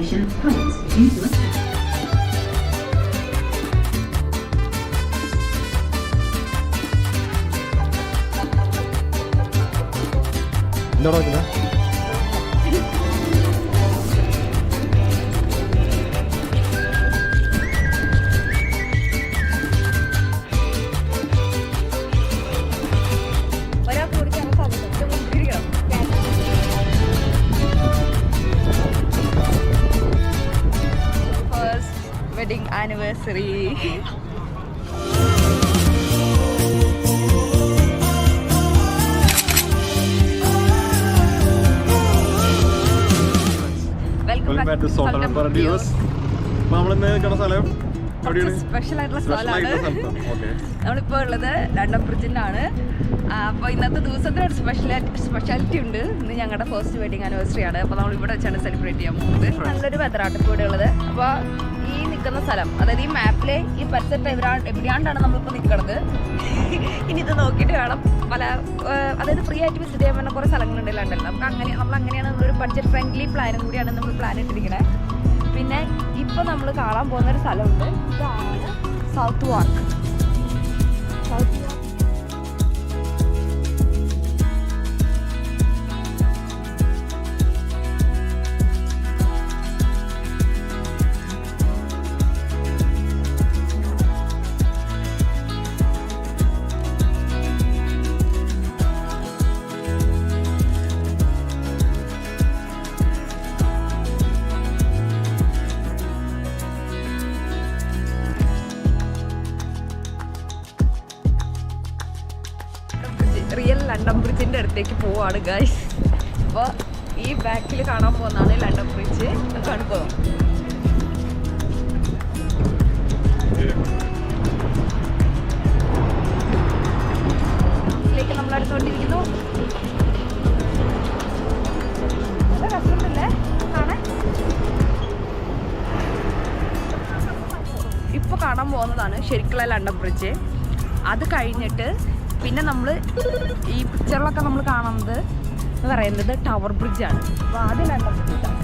Station products due to a എന്താ പറയുന്നത്? Wedding anniversary. Welcome back to Sultan Paradies. നമ്മളിന്ന് നിൽക്കുന്ന സ്ഥലം എവിടെയാണ്? സ്പെഷ്യൽ ആയിട്ടുള്ള Special ആയിട്ടുള്ള സ്ഥലമാണ്. സ്ഥലത്താണ്. Okay. നമ്മളിപ്പോൾ ഉള്ളത് ലണ്ടൻ ബ്രിഡ്ജിലാണ്. അപ്പോൾ ഇന്നത്തെ ദിവസത്തിന് ഒരു സ്പെഷ്യാലിറ്റി ഉണ്ട്. ഇന്ന് ഞങ്ങളുടെ ഫസ്റ്റ് വെഡിങ് ആനിവേഴ്സറി ആണ്. അപ്പോൾ നമ്മൾ ഇവിടെ വെച്ചാണ് സെലിബ്രേറ്റ് ചെയ്യാൻ പോകുന്നത്. നല്ലൊരു വെതറാട്ട് ഇപ്പോൾ ഇവിടെ ഉള്ളത്. അപ്പോൾ ഈ നിൽക്കുന്ന സ്ഥലം, അതായത് ഈ മാപ്പിലെ ഈ പരിസരത്ത് എവിടെയാണ്ടാണ് നമ്മളിപ്പോൾ നിൽക്കുന്നത്. ഇനി ഇത് നോക്കിയിട്ട് വേണം പല, അതായത് ഫ്രീ ആയിട്ട് വിസിറ്റ് ചെയ്യാൻ പറ്റുന്ന കുറേ സ്ഥലങ്ങളുണ്ട് ലണ്ടനിൽ. നമുക്ക് അങ്ങനെയാണ് നമ്മളൊരു ബഡ്ജറ്റ് ഫ്രണ്ട്ലി പ്ലാനും കൂടിയാണ് നമ്മൾ പ്ലാൻ ഇട്ടിരിക്കുന്നത്. പിന്നെ ഇപ്പോൾ നമ്മൾ കാണാൻ പോകുന്ന ഒരു സ്ഥലമുണ്ട്. ഇതാണ് സൗത്ത് വാർക്ക്. റിയൽ ലണ്ടൻ ബ്രിഡ്ജിൻ്റെ അടുത്തേക്ക് പോവാണ് ഗൈസ്. അപ്പോൾ ഈ ബാക്കിൽ കാണാൻ പോകുന്നതാണ് ലണ്ടൻ ബ്രിഡ്ജ്. കാണുമ്പോൾ ഇതിലേക്ക് നമ്മൾ അടുത്തുകൊണ്ടിരിക്കുന്നു. നല്ല രസമുണ്ടല്ലേ കാണാൻ. ഇപ്പോൾ കാണാൻ പോകുന്നതാണ് ശരിക്കുള്ള ലണ്ടൻ ബ്രിഡ്ജ്. അത് കഴിഞ്ഞിട്ട് പിന്നെ നമ്മൾ ഈ പിക്ചറിലൊക്കെ നമ്മൾ കാണുന്നത് എന്ന് പറയുന്നത് ടവർ ബ്രിഡ്ജാണ്. അപ്പോൾ ആദ്യം ലണ്ടൻ ബ്രിഡ്ജാണ്.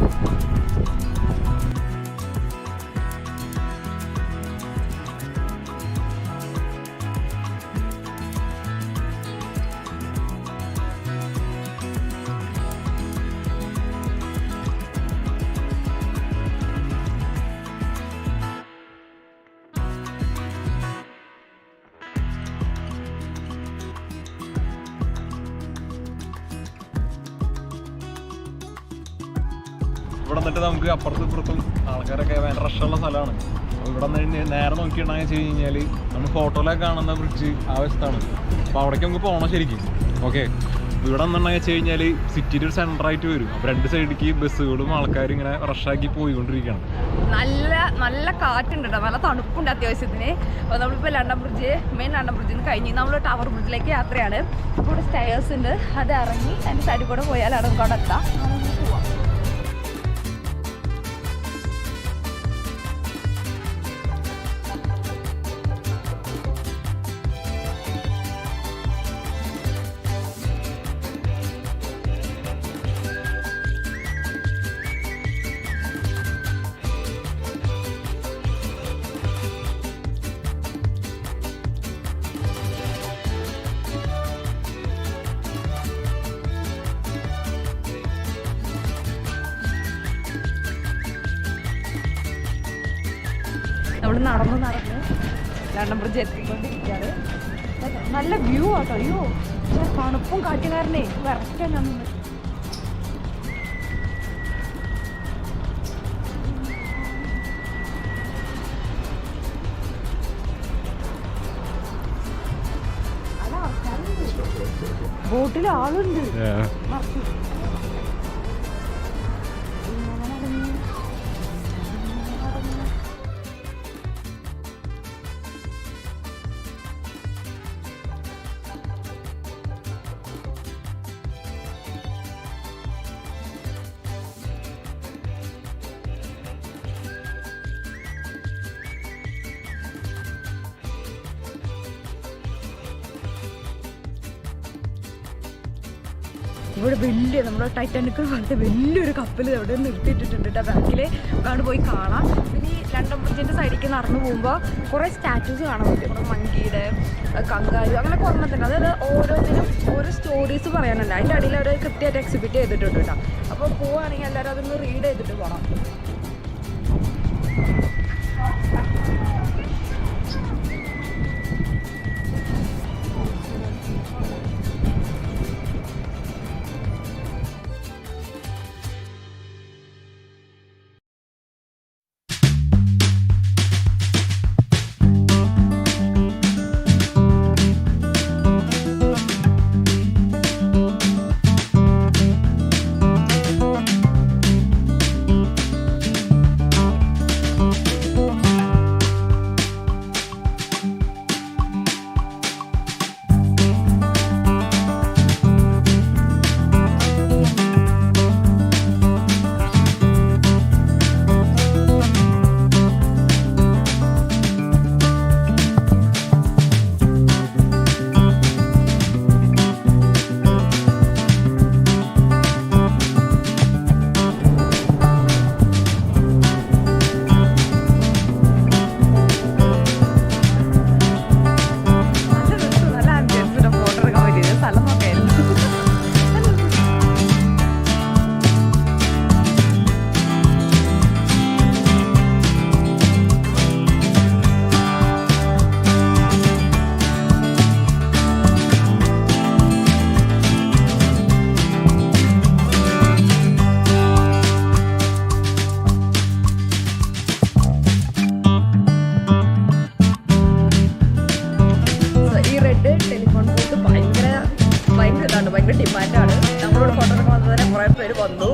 ഇവിടെ നിന്നിട്ട് നമുക്ക് അപ്പുറത്തും ഇപ്പുറത്തും ആൾക്കാരൊക്കെ ഭയങ്കര റഷുള്ള സ്ഥലമാണ്. അപ്പോൾ ഇവിടെ നിന്ന് നേരെ നോക്കിയിട്ടുണ്ടെങ്കിൽ വെച്ച് കഴിഞ്ഞാൽ നമ്മൾ ഫോട്ടോയിലൊക്കെ കാണുന്ന ബ്രിഡ്ജ് ആ വശത്താണ്. അപ്പോൾ അവിടേക്ക് നമുക്ക് പോകണം ശരിക്കും. ഓക്കെ, ഇവിടെ നിന്നുണ്ടെങ്കിൽ വെച്ച് കഴിഞ്ഞാൽ സിറ്റിയുടെ ഒരു സെൻറ്ററായിട്ട് വരും. അപ്പോൾ രണ്ട് സൈഡിലേക്ക് ബസ്സുകളും ആൾക്കാരും ഇങ്ങനെ റഷാക്കി പോയിക്കൊണ്ടിരിക്കുകയാണ്. നല്ല കാറ്റുണ്ട് കേട്ടോ, നല്ല തണുപ്പുണ്ട് അത്യാവശ്യത്തിന്. അപ്പോൾ നമ്മളിപ്പോൾ ലണ്ടൻ ബ്രിഡ്ജ്, മെയിൻ ലണ്ടൻ ബ്രിഡ്ജിൽ നിന്ന് കഴിഞ്ഞ് നമ്മൾ ടവർ ബ്രിഡ്ജിലേക്ക് യാത്രയാണ്. ഇവിടെ സ്റ്റെയർസ് ഉണ്ട്, അത് ഇറങ്ങി അതിൻ്റെ സൈഡിൽ കൂടെ പോയാലാണ് നമുക്ക് അവിടെ എത്താം. പോവാം. നമ്മൾ നടന്ന് ലണ്ടൻ ബ്രിഡ്ജ് എത്തിക്കൊണ്ടിരിക്കുകയാണ്. നല്ല വ്യൂ ആട്ടോ. അയ്യോ, തണുപ്പും കാറ്റുകാരനെ വിറക്കാൻ ഞാൻ നിന്ന്. ബോട്ടിൽ ആളുണ്ട്. ഇവിടെ വലിയ നമ്മുടെ ടൈറ്റാനിക് പോലത്തെ വലിയൊരു കപ്പൽ അവിടെ നിർത്തിയിട്ടിട്ടുണ്ട് കേട്ടോ. ബാക്കിൽ അവിടെ പോയി കാണാം. പിന്നെ ഈ ലണ്ടൻ ബ്രിഡ്ജിൻ്റെ സൈഡിലേക്ക് നടന്നു പോകുമ്പോൾ കുറേ സ്റ്റാറ്റ്യൂസ് കാണാൻ പറ്റും. നമ്മുടെ മങ്കിയുടെ, കങ്കാരു, അങ്ങനെ കുറഞ്ഞിട്ടുണ്ട്. അതായത് ഓരോന്നിനും ഓരോ സ്റ്റോറീസ് പറയാനുണ്ട്. അതിൻ്റെ അടിയിൽ അവർ കൃത്യമായിട്ട് എക്സിബിറ്റ് ചെയ്തിട്ടുണ്ട് കേട്ടോ. അപ്പോൾ പോവുകയാണെങ്കിൽ എല്ലാവരും അതൊന്ന് റീഡ് ചെയ്തിട്ട് പോകണം. ഭയങ്കര ഡിമാൻഡാണ്. നമ്മളോട് ഫോട്ടോ എടുക്കാൻ വന്നത് തന്നെ കുറേ പേര് വന്നു.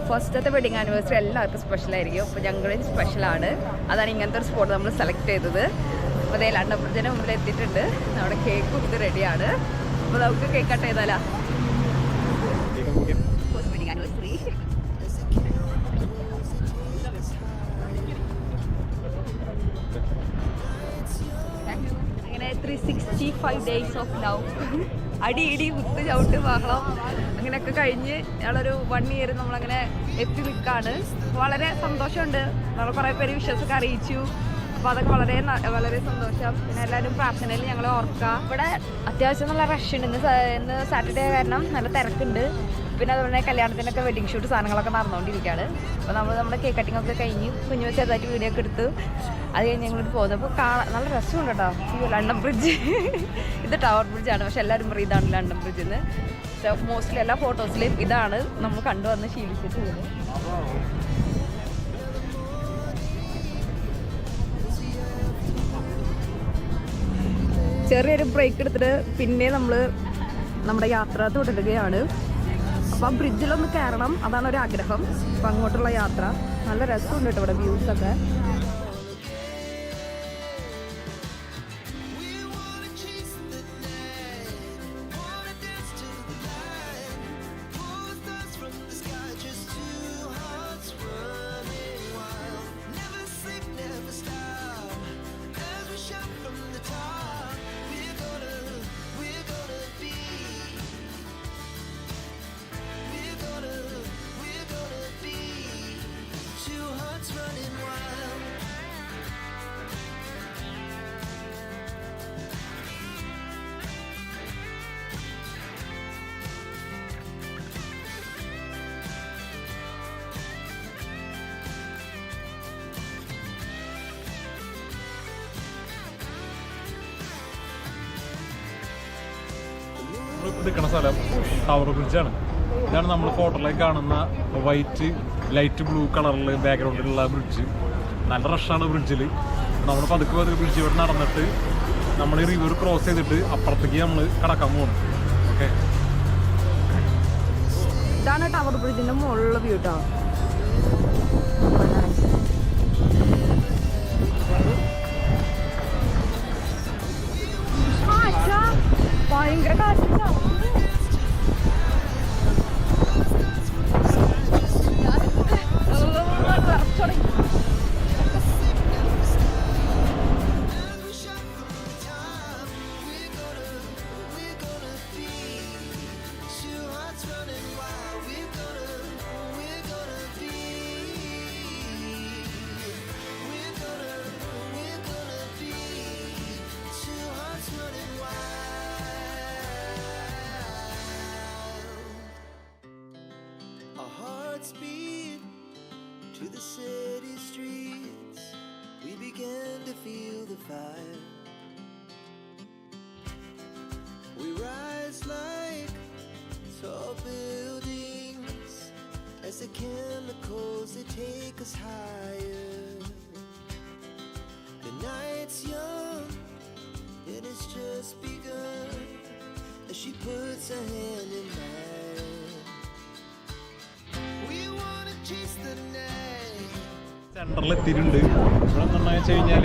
ഫസ്റ്റത്തെ വെഡിങ് ആനിവേഴ്സറി എല്ലാവർക്കും സ്പെഷ്യലായിരിക്കും. അപ്പോൾ ഞങ്ങളും സ്പെഷ്യലാണ്. അതാണ് ഇങ്ങനത്തെ ഒരു സ്പോട്ട് നമ്മൾ സെലക്ട് ചെയ്തത്. അപ്പോൾ അതേ ലണ്ടൻ ബ്രിഡ്ജിന് മുമ്പിൽ എത്തിയിട്ടുണ്ട്. നമ്മുടെ കേക്കും ഇത് റെഡിയാണ്. അപ്പോൾ നമുക്ക് കേക്ക് കട്ട് ചെയ്താലോ? വെഡിങ് ആനിവേഴ്സറി അങ്ങനെ 365 ഡേയ്സ് ഓഫ് ലവ്. അടി ഇടി കുത്ത് ചവിട്ട് ബഹളം അങ്ങനെയൊക്കെ കഴിഞ്ഞ് ഞങ്ങളൊരു 1 ഇയർ നമ്മളങ്ങനെ എത്തി നിൽക്കുകയാണ്. വളരെ സന്തോഷമുണ്ട്. നമ്മൾ കുറേ പേര് വിശ്വാസമൊക്കെ അറിയിച്ചു. അപ്പോൾ അതൊക്കെ വളരെ വളരെ സന്തോഷം. പിന്നെ എല്ലാവരും പ്രാർത്ഥനയിൽ ഞങ്ങളെ ഓർക്കുക. ഇവിടെ അത്യാവശ്യം നല്ല റഷ് ഉണ്ട്. ഇന്ന് സാറ്റർഡേ കാരണം നല്ല തിരക്കുണ്ട്. പിന്നെ അതുപോലെ കല്യാണത്തിനൊക്കെ വെഡിങ് ഷൂട്ട് സാധനങ്ങളൊക്കെ നടന്നുകൊണ്ടിരിക്കുകയാണ്. അപ്പോൾ നമ്മുടെ കേക്ക് കട്ടിംഗ് ഒക്കെ കഴിഞ്ഞ് കുഞ്ഞു ചെറുതായിട്ട് വീഡിയോ ഒക്കെ എടുത്ത് അത് കഴിഞ്ഞ് ഞങ്ങളോട് പോകുന്നപ്പോൾ നല്ല രസമുണ്ട് കേട്ടോ. ഈ ലണ്ടൻ ബ്രിഡ്ജ് ഇത് ടവർ ബ്രിഡ്ജാണ്. പക്ഷെ എല്ലാവരും പറയും ഇതാണ് ലണ്ടൻ ബ്രിഡ്ജ് എന്ന്. മോസ്റ്റ്ലി എല്ലാ ഫോട്ടോസിലും ഇതാണ് നമ്മൾ കണ്ടുവന്ന് ശീലിച്ചിട്ടുള്ളത്. ചെറിയൊരു ബ്രേക്ക് എടുത്തിട്ട് പിന്നെ നമ്മൾ നമ്മുടെ യാത്ര തുടരുകയാണ്. അപ്പോൾ ആ ബ്രിഡ്ജിലൊന്ന് കയറണം, അതാണ് ഒരു ആഗ്രഹം. അപ്പം അങ്ങോട്ടുള്ള യാത്ര നല്ല രസമുണ്ട് കേട്ടോ ഇവിടെ വ്യൂസൊക്കെ. നിൽക്കുന്ന സ്ഥലം ടവർ ബ്രിഡ്ജാണ്. ഇതാണ് നമ്മൾ ഫോട്ടോയിലേക്ക് കാണുന്ന വൈറ്റ് ലൈറ്റ് ബ്ലൂ കളറിൽ ബാക്ക്ഗ്രൗണ്ടിലുള്ള ബ്രിഡ്ജ്. നല്ല റഷാണ് ബ്രിഡ്ജിൽ. നമ്മൾ പതുക്കെ ബ്രിഡ്ജ് ഇവിടെ നടന്നിട്ട് നമ്മൾ ഈ റിവർ ക്രോസ് ചെയ്തിട്ട് അപ്പുറത്തേക്ക് നമ്മൾ കടക്കാൻ പോകണം. ഓക്കെ, ഇതാണ് ടവർ ബ്രിഡ്ജിന്റെ മുകളിലുള്ള വ്യൂ കേട്ടോ. ഭയങ്കര കാറ്റാ. Speed to the city streets, we began to feel the fire. We rise like tall buildings as the chemicals they take us higher. The night's young and it's just begun as she puts her hand in mine. സെൻറ്ററിൽ എത്തിയിട്ടുണ്ട്. ഇവിടെ എന്താണെന്ന് വെച്ച് കഴിഞ്ഞാൽ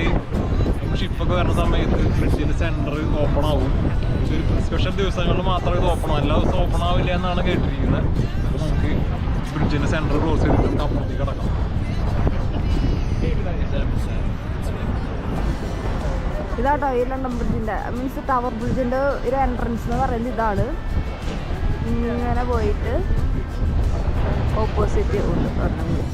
നമ്മൾ ഷിപ്പൊക്കെ വരുന്ന സമയത്ത് ബ്രിഡ്ജിൻ്റെ centre open ആവും. ഒരു സ്പെഷ്യൽ ദിവസങ്ങളിൽ മാത്രമേ ഇത് ഓപ്പൺ ആവും, എല്ലാ ദിവസവും ഓപ്പൺ ആവില്ല എന്നാണ് കേട്ടിരിക്കുന്നത്. അപ്പോൾ നമുക്ക് ബ്രിഡ്ജിൻ്റെ സെൻറ്റർ ക്ലോസ് ചെയ്തിട്ട് നമുക്ക് അപ്പുറത്തേക്ക് കിടക്കാം. ഇതാട്ടോ ഈ ലണ്ടൻ ബ്രിഡ്ജിന്റെ മീൻസ് ടവർ ബ്രിഡ്ജിന്റെ ഒരു എൻട്രൻസ് എന്ന് പറയുന്നത് ഇതാണ്. ഇങ്ങനെ പോയിട്ട് ഓപ്പോസിറ്റ് ഉണ്ട് പറഞ്ഞത്.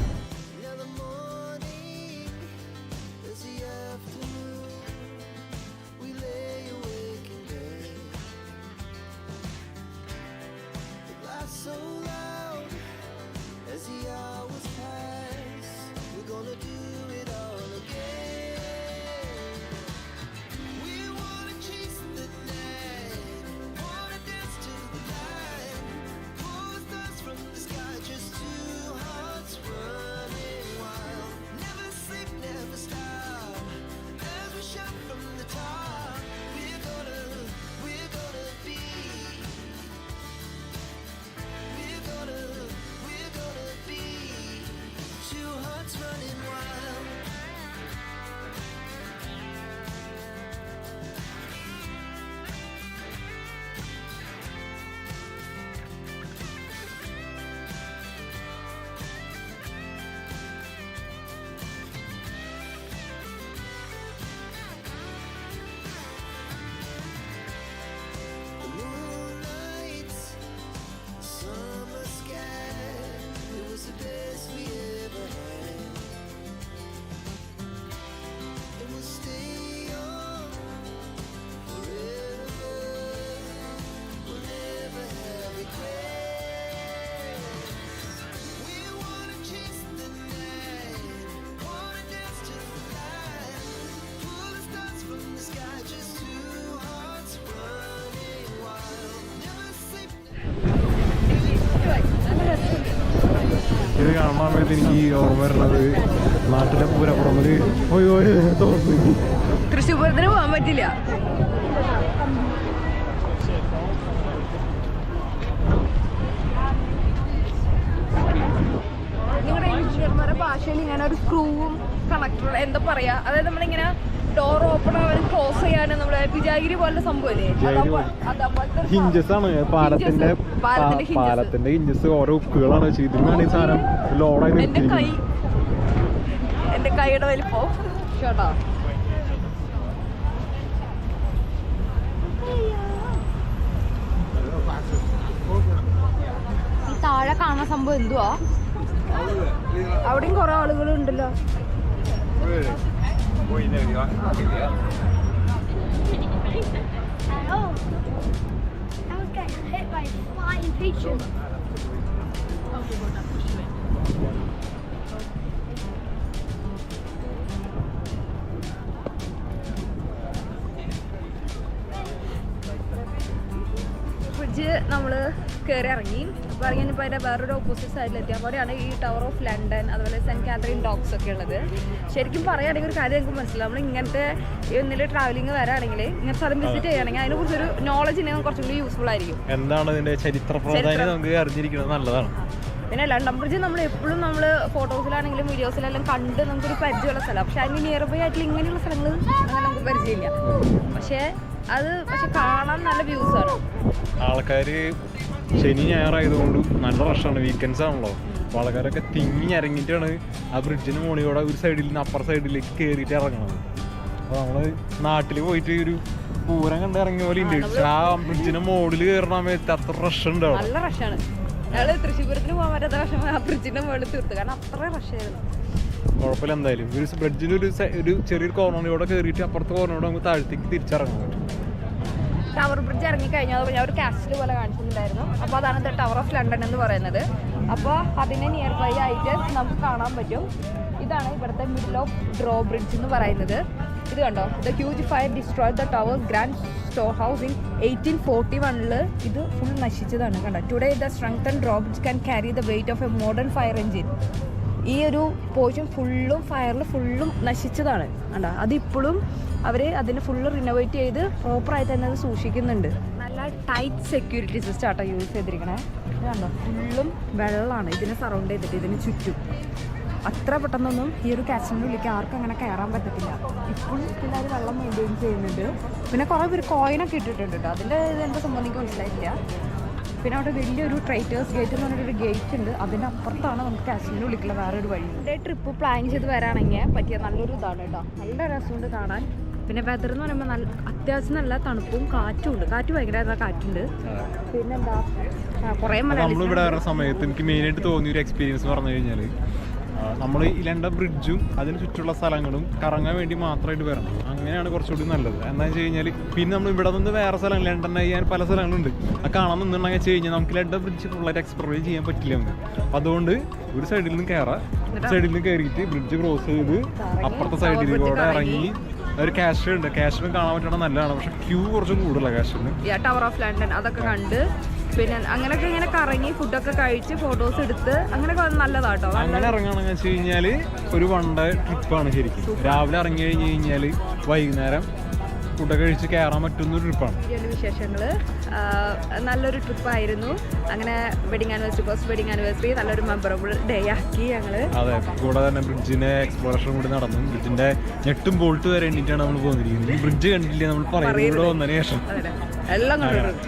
ഇത് കാണാൻ സമയത്ത് എനിക്ക് ഓർമ്മ വരുന്നത് നാട്ടിലെ പൂരപ്പുറമിൽ തൃശ്ശൂർ പൂരത്തിന് പോകാൻ പറ്റില്ല. നിങ്ങളുടെ എഞ്ചിനീയർമാരുടെ ഭാഷയിൽ ഇങ്ങനെ ഒരു സ്ക്രൂവും കണക്ടറും എന്താ പറയാ, അതായത് നമ്മളിങ്ങനെ ഡോർ ഓപ്പൺ ആവാനും ക്ലോസ് ചെയ്യാനും നമ്മള് വിജാഗിരി പോലുള്ള സംഭവല്ലേ, ഹിഞ്ചസ് ആണ് പാലത്തിന്റെ ഹിഞ്ചസ്, ഓരോ ഉക്കുകളാണ് വെച്ചത്. ഇതിനാണ് ഈ സാധനം ലോഡായി. എന്റെ കൈയുടെ വലിപ്പോ കേട്ടോ. ഈ താഴെ കാണുന്ന സംഭവം എന്തുവാ? അവിടെയും കുറെ ആളുകൾ ഉണ്ടല്ലോ. Oh, I was getting hit by a flying pigeon. Bridge നമ്മൾ കയറി ഇറങ്ങി. അപ്പോൾ ഇറങ്ങിയപ്പോൾ അതിൻ്റെ വേറൊരു ഓപ്പോസിറ്റ് സൈഡിലെത്തി. അവിടെയാണ് ഈ ടവർ ഓഫ് ലണ്ടൻ, അതുപോലെ സെൻറ്റ് കാത്തറിൻ ഡോക്സ് ഒക്കെ ഉള്ളത്. ശരിക്കും പറയുകയാണെങ്കിൽ ഒരു കാര്യം നിങ്ങൾക്ക് മനസ്സിലാവും, നമ്മൾ ഇങ്ങനത്തെ എന്തെങ്കിലും ട്രാവലിംഗ് വരാണെങ്കിൽ ഇങ്ങനത്തെ സ്ഥലം വിസിറ്റ് ചെയ്യുകയാണെങ്കിൽ അതിനെക്കുറിച്ചൊരു നോളജ് ഉണ്ടെങ്കിൽ കുറച്ചും കൂടി യൂസ്ഫുൾ ആയിരിക്കും. എന്താണ് ഇതിൻ്റെ ചരിത്ര പ്രാധാന്യം നമുക്ക് അറിഞ്ഞിരിക്കുന്നത് നല്ലതാണ്. പിന്നെ ലണ്ടൻ ബ്രിഡ്ജ് നമ്മൾ എപ്പോഴും നമ്മൾ ഫോട്ടോസിലാണെങ്കിലും വീഡിയോസിലെല്ലാം കണ്ട് നമുക്കൊരു പരിചയമുള്ള സ്ഥലമാണ്. പക്ഷെ അതിന് നിയർ ബൈ ആയിട്ടുള്ള ഇങ്ങനെയുള്ള സ്ഥലങ്ങൾ അങ്ങനെ നമുക്ക് പരിചയമില്ല. പക്ഷേ കാണാൻ നല്ല വ്യൂസ് ആണ്. ആൾക്കാർ ശനി ഞായറായതുകൊണ്ട് നല്ല റഷാണ്, വീക്കെൻഡ്സ് ആണല്ലോ. അപ്പോൾ ആൾക്കാരൊക്കെ തിങ്ങി ഇറങ്ങിയിട്ടാണ് ആ ബ്രിഡ്ജിന് മുകളിലൂടെ ഒരു സൈഡിൽ നിന്ന് അപ്പുറ സൈഡിലേക്ക് കയറിയിട്ട് ഇറങ്ങണത്. അപ്പോൾ നമ്മൾ നാട്ടിൽ പോയിട്ട് ഒരു പൂരം കണ്ട് ഇറങ്ങിയ പോലെ ഉണ്ട്. ആ ബ്രിഡ്ജിന് മുകളിൽ കയറണ സമയത്ത് അത്ര റഷ് ഉണ്ട്, നല്ല റഷാണ്. ഞങ്ങൾ തൃശ്ശൂരത്തിന് പോകാൻ പറ്റാത്ത പക്ഷേ ആ ബ്രിഡ്ജിന്റെ മുകളിൽ തീർത്ത്, കാരണം അത്ര റഷായിരുന്നു. കുഴപ്പമില്ല. എന്തായാലും ഒരു ബ്രിഡ്ജിന് ഒരു ചെറിയൊരു കോർണറിലൂടെ കയറിയിട്ട് അപ്പുറത്തെ കോർണറിലൂടെ നമുക്ക് താഴത്തേക്ക് തിരിച്ചിറങ്ങാൻ പറ്റും. ടവർ ബ്രിഡ്ജ് ഇറങ്ങി കഴിഞ്ഞാൽ ഞാൻ ഒരു കാസ്റ്റിൽ പോലെ കാണിച്ചിട്ടുണ്ടായിരുന്നു. അപ്പോൾ അതാണ് ടവർ ഓഫ് ലണ്ടൻ എന്ന് പറയുന്നത്. അപ്പോൾ അതിനെ നിയർ ബൈ ആയിട്ട് നമുക്ക് കാണാൻ പറ്റും. ഇതാണ് ഇവിടുത്തെ മിഡിൽ ഓഫ് ഡ്രോ ബ്രിഡ്ജ് എന്ന് പറയുന്നത്. ഇത് കണ്ടോ, the huge fire destroyed the tower grand store house in 1841. ഇത് ഫുൾ നശിച്ചതാണ്. കണ്ടോ, today the strengthen draw bridge can carry the weight of A modern fire engine. ഈ ഒരു പോർഷൻ ഫുള്ളും ഫയറിൽ ഫുള്ളും നശിച്ചതാണ്. കണ്ടോ, അതിപ്പോഴും അവർ അതിനെ ഫുള്ള് റിനോവേറ്റ് ചെയ്ത് പ്രോപ്പറായിട്ട് തന്നെ അത് സൂക്ഷിക്കുന്നുണ്ട്. നല്ല ടൈറ്റ് സെക്യൂരിറ്റി സിസ്റ്റം ആട്ടോ യൂസ് ചെയ്തിരിക്കണേ. ഇത് കണ്ടോ, ഫുള്ളും വെള്ളമാണ് ഇതിനെ സറൗണ്ട് ചെയ്തിട്ട്, ഇതിന് ചുറ്റും. അത്ര പെട്ടെന്നൊന്നും ഈ ഒരു കാസ്റ്റിൻ്റെ ഉള്ളിലേക്ക് ആർക്കും അങ്ങനെ കയറാൻ പറ്റത്തില്ല. ഇപ്പോഴും എല്ലാവരും വെള്ളം മെയിൻറ്റെയിൻ ചെയ്യുന്നുണ്ട്. പിന്നെ കുറേ പേര് കോയിനൊക്കെ ഇട്ടിട്ടുണ്ട് കേട്ടോ. അതിൻ്റെ എന്താ സംഭവം എനിക്ക് മനസ്സിലായിട്ടില്ല. പിന്നെ അവിടെ വലിയൊരു ട്രൈറ്റേഴ്സ് ഗേറ്റ് എന്ന് പറഞ്ഞൊരു ഗേറ്റ് ഉണ്ട്. അതിൻ്റെ അപ്പുറത്താണ് നമുക്ക് കാശ്മീരിൻ്റെ ഉള്ളിലേക്കുള്ള വേറൊരു വഴി. ഇവിടെ ട്രിപ്പ് പ്ലാൻ ചെയ്ത് വരാണെങ്കിൽ പറ്റിയ നല്ലൊരു ഇതാണ് കേട്ടോ. നല്ല രസമുണ്ട് കാണാൻ. പിന്നെ വെതർ എന്ന് പറയുമ്പോൾ നല്ല അത്യാവശ്യം നല്ല തണുപ്പും കാറ്റും ഉണ്ട്. കാറ്റ് ഭയങ്കര കാറ്റുണ്ട്. പിന്നെന്താ കുറേ നമ്മളിവിടെ വരുന്ന സമയത്ത് എനിക്ക് മെയിനായിട്ട് തോന്നിയ ഒരു എക്സ്പീരിയൻസ് പറഞ്ഞു കഴിഞ്ഞാൽ, നമ്മൾ ഈ ലണ്ടൻ ബ്രിഡ്ജും അതിന് ചുറ്റുള്ള സ്ഥലങ്ങളും കറങ്ങാൻ വേണ്ടി മാത്രമായിട്ട് വരണം. അങ്ങനെയാണ് കുറച്ചുകൂടി നല്ലത്. എന്താണെന്ന് വെച്ച് കഴിഞ്ഞാൽ പിന്നെ നമ്മൾ ഇവിടെ നിന്ന് വേറെ സ്ഥലങ്ങൾ ലണ്ടൻ ചെയ്യാൻ പല സ്ഥലങ്ങളുണ്ട്. അത് കാണാൻ നിന്നുണ്ടെങ്കിൽ വെച്ച് കഴിഞ്ഞാൽ നമുക്ക് ലണ്ടൻ ബ്രിഡ്ജ് ഫുള്ളായിട്ട് എക്സ്പ്ലോർ ചെയ്യാൻ പറ്റില്ല നമുക്ക്. അപ്പോൾ അതുകൊണ്ട് ഒരു സൈഡിൽ നിന്ന് കയറാം, സൈഡിൽ നിന്ന് കയറിയിട്ട് ബ്രിഡ്ജ് ക്രോസ് ചെയ്ത് അപ്പുറത്തെ സൈഡിലൂടെ ഇറങ്ങി ഒരു കാസ്റ്റർ ഉണ്ട്. കാസ്റ്ററും കാണാൻ പറ്റണം നല്ലതാണ്. പക്ഷെ ക്യൂ കുറച്ചും കൂടുതലാണ് കാസ്റ്ററിന്. ടവർ ഓഫ് ലണ്ടൻ അതൊക്കെ കണ്ട് പിന്നെ അങ്ങനെയൊക്കെ ഇങ്ങനെ കറങ്ങി ഫുഡൊക്കെ കഴിച്ച് ഫോട്ടോസ് എടുത്ത് അങ്ങനെയൊക്കെ നല്ലതാട്ടോ. അങ്ങനെ ഇറങ്ങുകയാണെന്ന് വെച്ച് കഴിഞ്ഞാൽ ഒരു വൺ ഡേ ട്രിപ്പാണ് ശരിക്കും. രാവിലെ ഇറങ്ങി കഴിഞ്ഞ് കഴിഞ്ഞാൽ വൈകുന്നേരം ഫുഡൊക്കെ കഴിച്ച് കയറാൻ പറ്റുന്ന ഒരു ട്രിപ്പാണ്. വിശേഷങ്ങൾ നല്ലൊരു ട്രിപ്പായിരുന്നു. അങ്ങനെ wedding anniversary, first wedding anniversary നല്ലൊരു മെമ്മറബിൾ ഡേ ആക്കി ഞങ്ങള്. അതെ, കൂടെ തന്നെ ബ്രിഡ്ജിന്റെ എക്സ്പ്ലോറേഷൻ കൂടി നടന്നു. ബ്രിഡ്ജിന്റെ ഞെട്ടും ബോൾട്ട് വരെ എണ്ണിട്ടാണ് നമ്മൾ പോന്നിരിക്കുന്നത്. ഈ ബ്രിഡ്ജ് കണ്ടില്ലേ നമ്മൾ പറയുന്നത് വന്നതിന് ശേഷം എല്ലാം കണ്ടിട്ടുണ്ട്.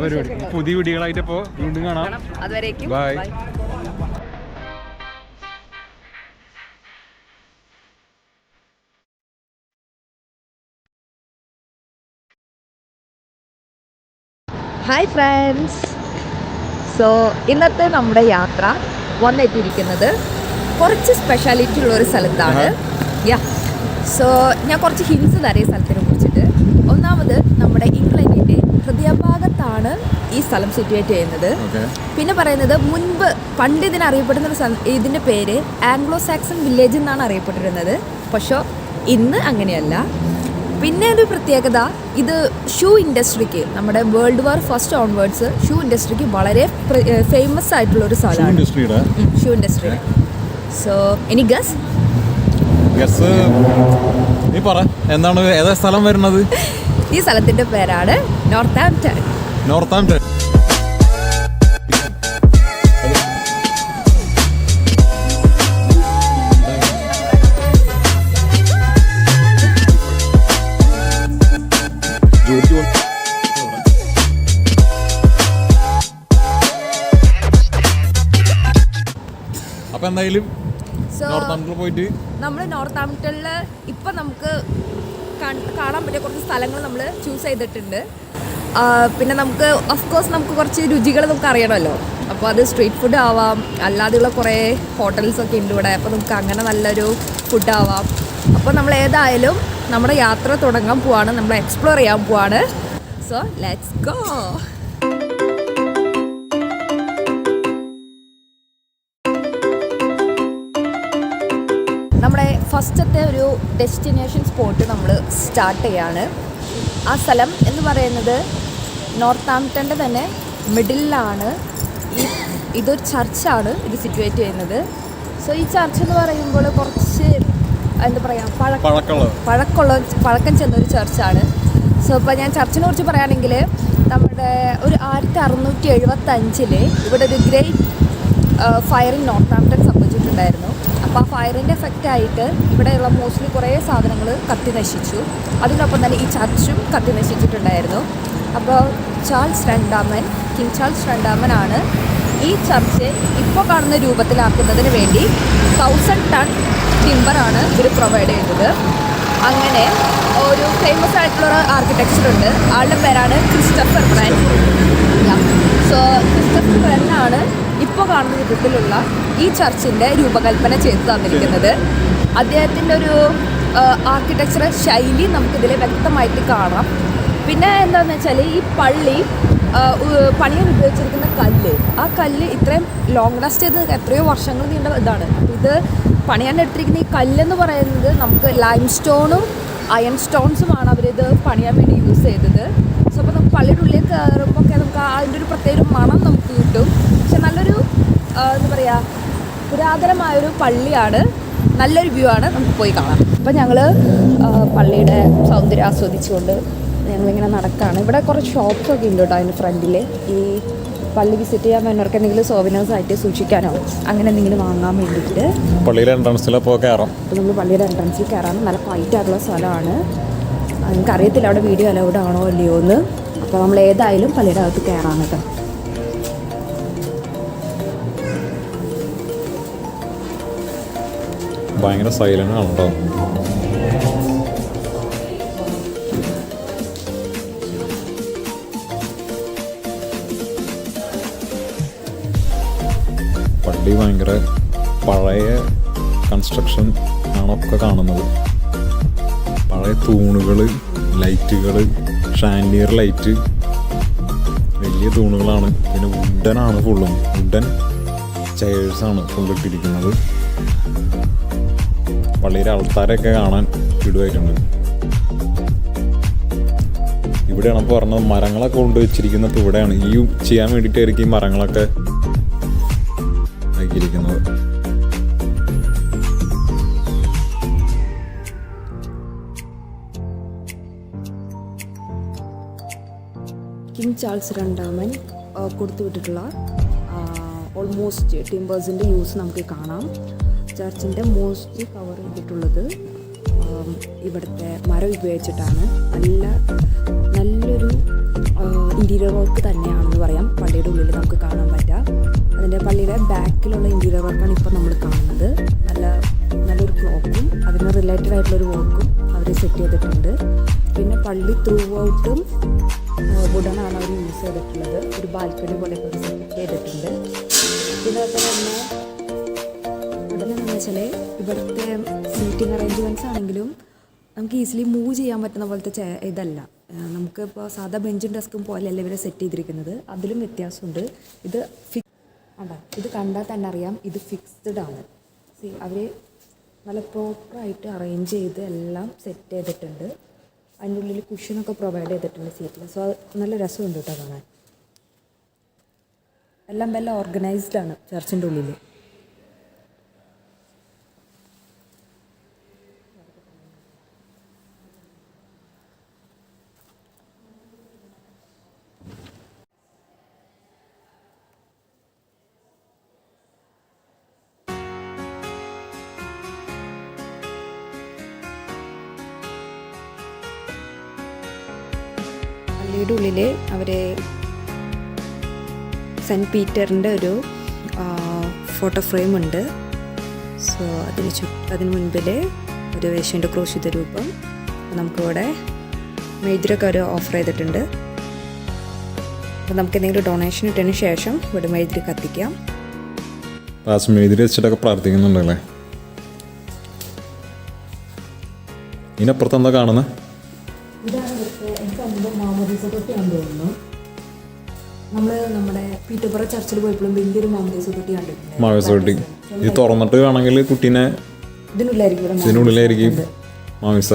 പരിപാടി പുതിയ വീഡിയോകളായിട്ട് ഇപ്പോൾ വീണ്ടും കാണാം. അതുവരേക്കും ബൈ. Hi friends. സോ ഇന്നത്തെ നമ്മുടെ യാത്ര വന്നെത്തിയിരിക്കുന്നത് കുറച്ച് സ്പെഷ്യാലിറ്റി ഉള്ളൊരു സ്ഥലത്താണ്. സോ ഞാൻ കുറച്ച് ഹിൻസ് തരാം ഈ സ്ഥലത്തിനെ കുറിച്ചിട്ട്. ഒന്നാമത് നമ്മുടെ ഇംഗ്ലണ്ടിൻ്റെ ഹൃദയഭാഗത്താണ് ഈ സ്ഥലം സിറ്റുവേറ്റ് ചെയ്യുന്നത്. പിന്നെ പറയുന്നത് പണ്ട് ഇതിനറിയപ്പെടുന്ന ഇതിൻ്റെ പേര് ആംഗ്ലോ സാക്സൺ വില്ലേജ് എന്നാണ് അറിയപ്പെട്ടിരുന്നത്. പക്ഷേ ഇന്ന് അങ്ങനെയല്ല. പിന്നെ ഒരു പ്രത്യേകത, ഇത് ഷൂ ഇൻഡസ്ട്രിക്ക്, നമ്മുടെ world war first onwards shoe ഇൻഡസ്ട്രിക്ക് വളരെ ഫേമസ് ആയിട്ടുള്ള ഒരു സ്ഥലമാണ് shoe industry. So any guess നീ പറ, എന്താണ് ഏതാ സ്ഥലം വരുന്നത്? ഈ സ്ഥലത്തിൻ്റെ പേരാണ് നോർത്താംപ്ടൺ. നോർത്താംപ്ടൺ. അപ്പൊ എന്തായാലും നോർത്താംപ്ടണിൽ പോയിട്ട് നമ്മൾ നോർത്താംപ്ടണിൽ ഇപ്പം നമുക്ക് കാണാൻ പറ്റിയ കുറച്ച് സ്ഥലങ്ങൾ നമ്മൾ ചൂസ് ചെയ്തിട്ടുണ്ട്. പിന്നെ നമുക്ക് ഓഫ്കോഴ്സ് നമുക്ക് കുറച്ച് രുചികൾ നമുക്ക് അറിയണമല്ലോ. അപ്പോൾ അത് സ്ട്രീറ്റ് ഫുഡ് ആവാം, അല്ലാതെയുള്ള കുറേ ഹോട്ടൽസൊക്കെ ഉണ്ട് ഇവിടെ. അപ്പോൾ നമുക്ക് അങ്ങനെ നല്ലൊരു ഫുഡ് ആവാം. അപ്പോൾ നമ്മൾ ഏതായാലും നമ്മുടെ യാത്ര തുടങ്ങാൻ പോവാണ്, നമ്മൾ എക്സ്പ്ലോർ ചെയ്യാൻ പോവാണ്. So let's go. നമ്മുടെ ഫസ്റ്റത്തെ ഒരു ഡെസ്റ്റിനേഷൻ സ്പോട്ട് നമ്മൾ സ്റ്റാർട്ട് ചെയ്യാണ്. ആ സ്ഥലം എന്ന് പറയുന്നത് നോർത്താംപ്ടണിൻ്റെ തന്നെ മിഡിലാണ്. ഇതൊരു ചർച്ചാണ് ഇത് സിറ്റുവേറ്റ് ചെയ്യുന്നത്. സോ ഈ ചർച്ച് എന്ന് പറയുമ്പോൾ കുറച്ച് എന്താ പറയുക, പഴക്കം ചെന്നൊരു ചർച്ചാണ്. സോ ഇപ്പോൾ ഞാൻ ചർച്ചിനെ കുറിച്ച് പറയുകയാണെങ്കിൽ നമ്മുടെ ഒരു 1675 ഇവിടെ ഒരു ഗ്രേറ്റ് ഫയർ ഇൻ നോർത്താംപ്ടൺ സംഭവിച്ചിട്ടുണ്ടായിരുന്നു. അപ്പോൾ ആ ഫയറിൻ്റെ എഫക്റ്റായിട്ട് ഇവിടെയുള്ള മോസ്റ്റ്ലി കുറേ സാധനങ്ങൾ കത്തി നശിച്ചു. അതിനൊപ്പം തന്നെ ഈ ചർച്ചും കത്തി നശിച്ചിട്ടുണ്ടായിരുന്നു. അപ്പോൾ കിങ് ചാൾസ് രണ്ടാമനാണ് ഈ ചർച്ച് ഇപ്പോൾ കാണുന്ന രൂപത്തിലാക്കുന്നതിന് വേണ്ടി 1000 ടൺ ടിമ്പറാണ് ഇവർ പ്രൊവൈഡ് ചെയ്തത്. അങ്ങനെ ഒരു ഫേമസ് ആയിട്ടുള്ള ആർക്കിടെക്ചർ ഉണ്ട്, ആളുടെ പേരാണ് ക്രിസ്റ്റഫർ ബ്രൈൻ. സോ ക്രിസ്റ്റഫർ ബ്രൈനാണ് ഇപ്പോൾ കാണുന്ന വിധത്തിലുള്ള ഈ ചർച്ചിൻ്റെ രൂപകൽപ്പന ചെയ്തു തന്നിരിക്കുന്നത്. അദ്ദേഹത്തിൻ്റെ ഒരു ആർക്കിടെക്ചർ ശൈലി നമുക്കിതിൽ വ്യക്തമായിട്ട് കാണാം. പിന്നെ എന്താണെന്ന് വെച്ചാൽ ഈ പള്ളി പണിയാൻ ഉപയോഗിച്ചിരിക്കുന്ന ആ കല്ല് ഇത്രയും ലോങ് ലാസ്റ്റ് ചെയ്ത് എത്രയോ വർഷങ്ങൾ നീണ്ട ഇതാണ്. ഇത് പണിയാൻ എടുത്തിരിക്കുന്ന ഈ കല്ലെന്ന് പറയുന്നത് നമുക്ക് ലൈം സ്റ്റോണും അയൺ സ്റ്റോൺസുമാണ് അവരിത് പണിയാൻ വേണ്ടി യൂസ് ചെയ്തത്. സോ അപ്പോൾ നമുക്ക് പള്ളിയുടെ ഉള്ളിൽ കയറുമ്പോൾ ഒക്കെ നമുക്ക് അതിൻ്റെ ഒരു പ്രത്യേക മണം നമുക്ക് കിട്ടും. പക്ഷെ നല്ലൊരു എന്താ പറയുക, പുരാതനമായൊരു പള്ളിയാണ്, നല്ലൊരു വ്യൂ ആണ്, നമുക്ക് പോയി കാണാം. അപ്പോൾ ഞങ്ങൾ പള്ളിയുടെ സൗന്ദര്യം ആസ്വദിച്ചുകൊണ്ട് ഞങ്ങളിങ്ങനെ നടക്കുകയാണ്. ഇവിടെ കുറച്ച് ഷോപ്സൊക്കെ ഉണ്ട് കേട്ടോ അതിൻ്റെ ഫ്രണ്ടിൽ. ഈ പള്ളി വിസിറ്റ് ചെയ്യാൻ വരുന്നവർക്ക് എന്തെങ്കിലും സോവിനേഴ്സ് ആയിട്ട് സൂക്ഷിക്കാനോ അങ്ങനെ എന്തെങ്കിലും വാങ്ങാൻ വേണ്ടിയിട്ട് പള്ളിയുടെ എൻട്രൻസിലപ്പോൾ കയറാം. അപ്പോൾ നമ്മൾ പള്ളിയുടെ എൻട്രൻസിൽ കയറാൻ നല്ല ഫൈറ്റ് ആയിട്ടുള്ള സ്ഥലമാണ്. എനിക്കറിയത്തില്ല അവിടെ വീഡിയോ അലൗഡ് ആണോ അല്ലയോ എന്ന്. അപ്പോൾ നമ്മൾ ഏതായാലും പള്ളിയുടെ അകത്ത് കയറാൻ കേട്ടോ. ഭയങ്കര സൈലന്റ് ആണ് കേട്ടോ. പള്ളി ഭയങ്കര പഴയ കൺസ്ട്രക്ഷൻ ആണൊക്കെ കാണുന്നത്. പഴയ തൂണുകൾ, ലൈറ്റുകൾ, ഷാൻഡിയർ ലൈറ്റ്, വലിയ തൂണുകളാണ്. പിന്നെ വുഡനാണ് ഫുള്ളും, വുഡൻ ചെയേഴ്സാണ് ഫുള്ളിട്ടിരിക്കുന്നത്. പള്ളിയിലെ ആൾക്കാരൊക്കെ കാണാൻ ഇടുമായിട്ടുണ്ട്. ഇവിടെയാണ് അപ്പോൾ പറഞ്ഞത് മരങ്ങളൊക്കെ കൊണ്ടുവച്ചിരിക്കുന്നത് ഇവിടെയാണ്. ഈ ചെയ്യാൻ വേണ്ടിയിട്ടായിരിക്കും ഈ മരങ്ങളൊക്കെ ആക്കിയിരിക്കുന്നത്. കിങ് ചാൾസ് രണ്ടാമൻ കൊടുത്തുവിട്ടിട്ടുള്ള ഓൾമോസ്റ്റ് ടിമ്പേഴ്സിൻ്റെ യൂസ് നമുക്ക് കാണാം. ചർച്ചിൻ്റെ മോസ്റ്റ്ലി കവർ ചെയ്തിട്ടുള്ളത് ഇവിടുത്തെ മരം ഉപയോഗിച്ചിട്ടാണ്. നല്ലൊരു ഇൻറ്റീരിയർ വർക്ക് തന്നെയാണെന്ന് പറയാം. പള്ളിയുടെ ഉള്ളിൽ നമുക്ക് കാണാൻ പറ്റാം. അതിൻ്റെ പള്ളിയുടെ ബാക്കിലുള്ള ഇൻറ്റീരിയർ വർക്കാണ് ഇപ്പോൾ നമ്മൾ കാണുന്നത്. നല്ലൊരു ക്ലോക്കും അതിന് റിലേറ്റഡ് ആയിട്ടുള്ളൊരു വർക്കും അവർ സെറ്റ് ചെയ്തിട്ടുണ്ട്. പിന്നെ പള്ളി ത്രൂ ഔട്ടും വുഡനാണ് അവർ യൂസ് ചെയ്തിട്ടുള്ളത്. ഒരു ബാൽക്കണി പോലെയൊക്കെ സെറ്റ് ചെയ്തിട്ടുണ്ട്. പിന്നെ അതുപോലെ തന്നെ എന്താണെന്ന് വെച്ചാൽ ഇവിടുത്തെ സീറ്റിംഗ് അറേഞ്ച്മെൻറ്റ്സ് ആണെങ്കിലും നമുക്ക് ഈസിലി മൂവ് ചെയ്യാൻ പറ്റുന്ന പോലത്തെ ഇതല്ല. നമുക്കിപ്പോൾ സാധാ ബെഞ്ചും ഡെസ്കും പോലെയല്ല ഇവരെ സെറ്റ് ചെയ്തിരിക്കുന്നത്. അതിലും വ്യത്യാസമുണ്ട്. ഇത് കണ്ടാൽ തന്നെ അറിയാം ഇത് ഫിക്സ്ഡ് ആണ്. അവർ നല്ല പ്രോപ്പറായിട്ട് അറേഞ്ച് ചെയ്ത് എല്ലാം സെറ്റ് ചെയ്തിട്ടുണ്ട്. അതിൻ്റെ ഉള്ളിൽ കുഷനൊക്കെ പ്രൊവൈഡ് ചെയ്തിട്ടുണ്ട് സീറ്റിൽ. സോ നല്ല രസമുണ്ട് കേട്ടോ കാണാൻ. എല്ലാം വെൽ ഓർഗനൈസ്ഡ് ആണ് ചർച്ചിൻ്റെ ഉള്ളിൽ. ഗാലറിയുടെ ഉള്ളിൽ അവർ സെൻറ്റ് പീറ്ററിൻ്റെ ഒരു ഫോട്ടോ ഫ്രെയിം ഉണ്ട്. സോ അതിന് മുൻപിൽ ഒരു യേശുവിൻ്റെ ക്രൂശിത രൂപം. നമുക്കിവിടെ മെഴുതിരിയൊക്കെ അവർ ഓഫർ ചെയ്തിട്ടുണ്ട്. അപ്പോൾ നമുക്ക് എന്തെങ്കിലും ഡൊണേഷൻ ഇട്ടതിന് ശേഷം ഇവിടെ മെഴുതിരി കത്തിക്കാം. മെഴുതിരി വെച്ചിട്ടൊക്കെ പ്രാർത്ഥിക്കുന്നുണ്ടല്ലേ. ഇതിനപ്പുറത്ത് എന്താ കാണുന്നത്? ഇതാണ് എനിക്ക് അതിൻ്റെ മാമോദീസ തൊട്ടിയാണെന്ന് തോന്നുന്നു. നമ്മൾ നമ്മുടെ പീറ്റർബറ ചർച്ചിൽ പോയപ്പോഴും വലിയൊരു മാമോദീസ തൊട്ടി കണ്ടിട്ടുണ്ട്. മാമോദീസ തൊട്ടി ഇത് തുറന്നിട്ട് വേണമെങ്കിൽ കുട്ടീനെ ഇതിനുള്ളിലായിരിക്കും മാമോദീസ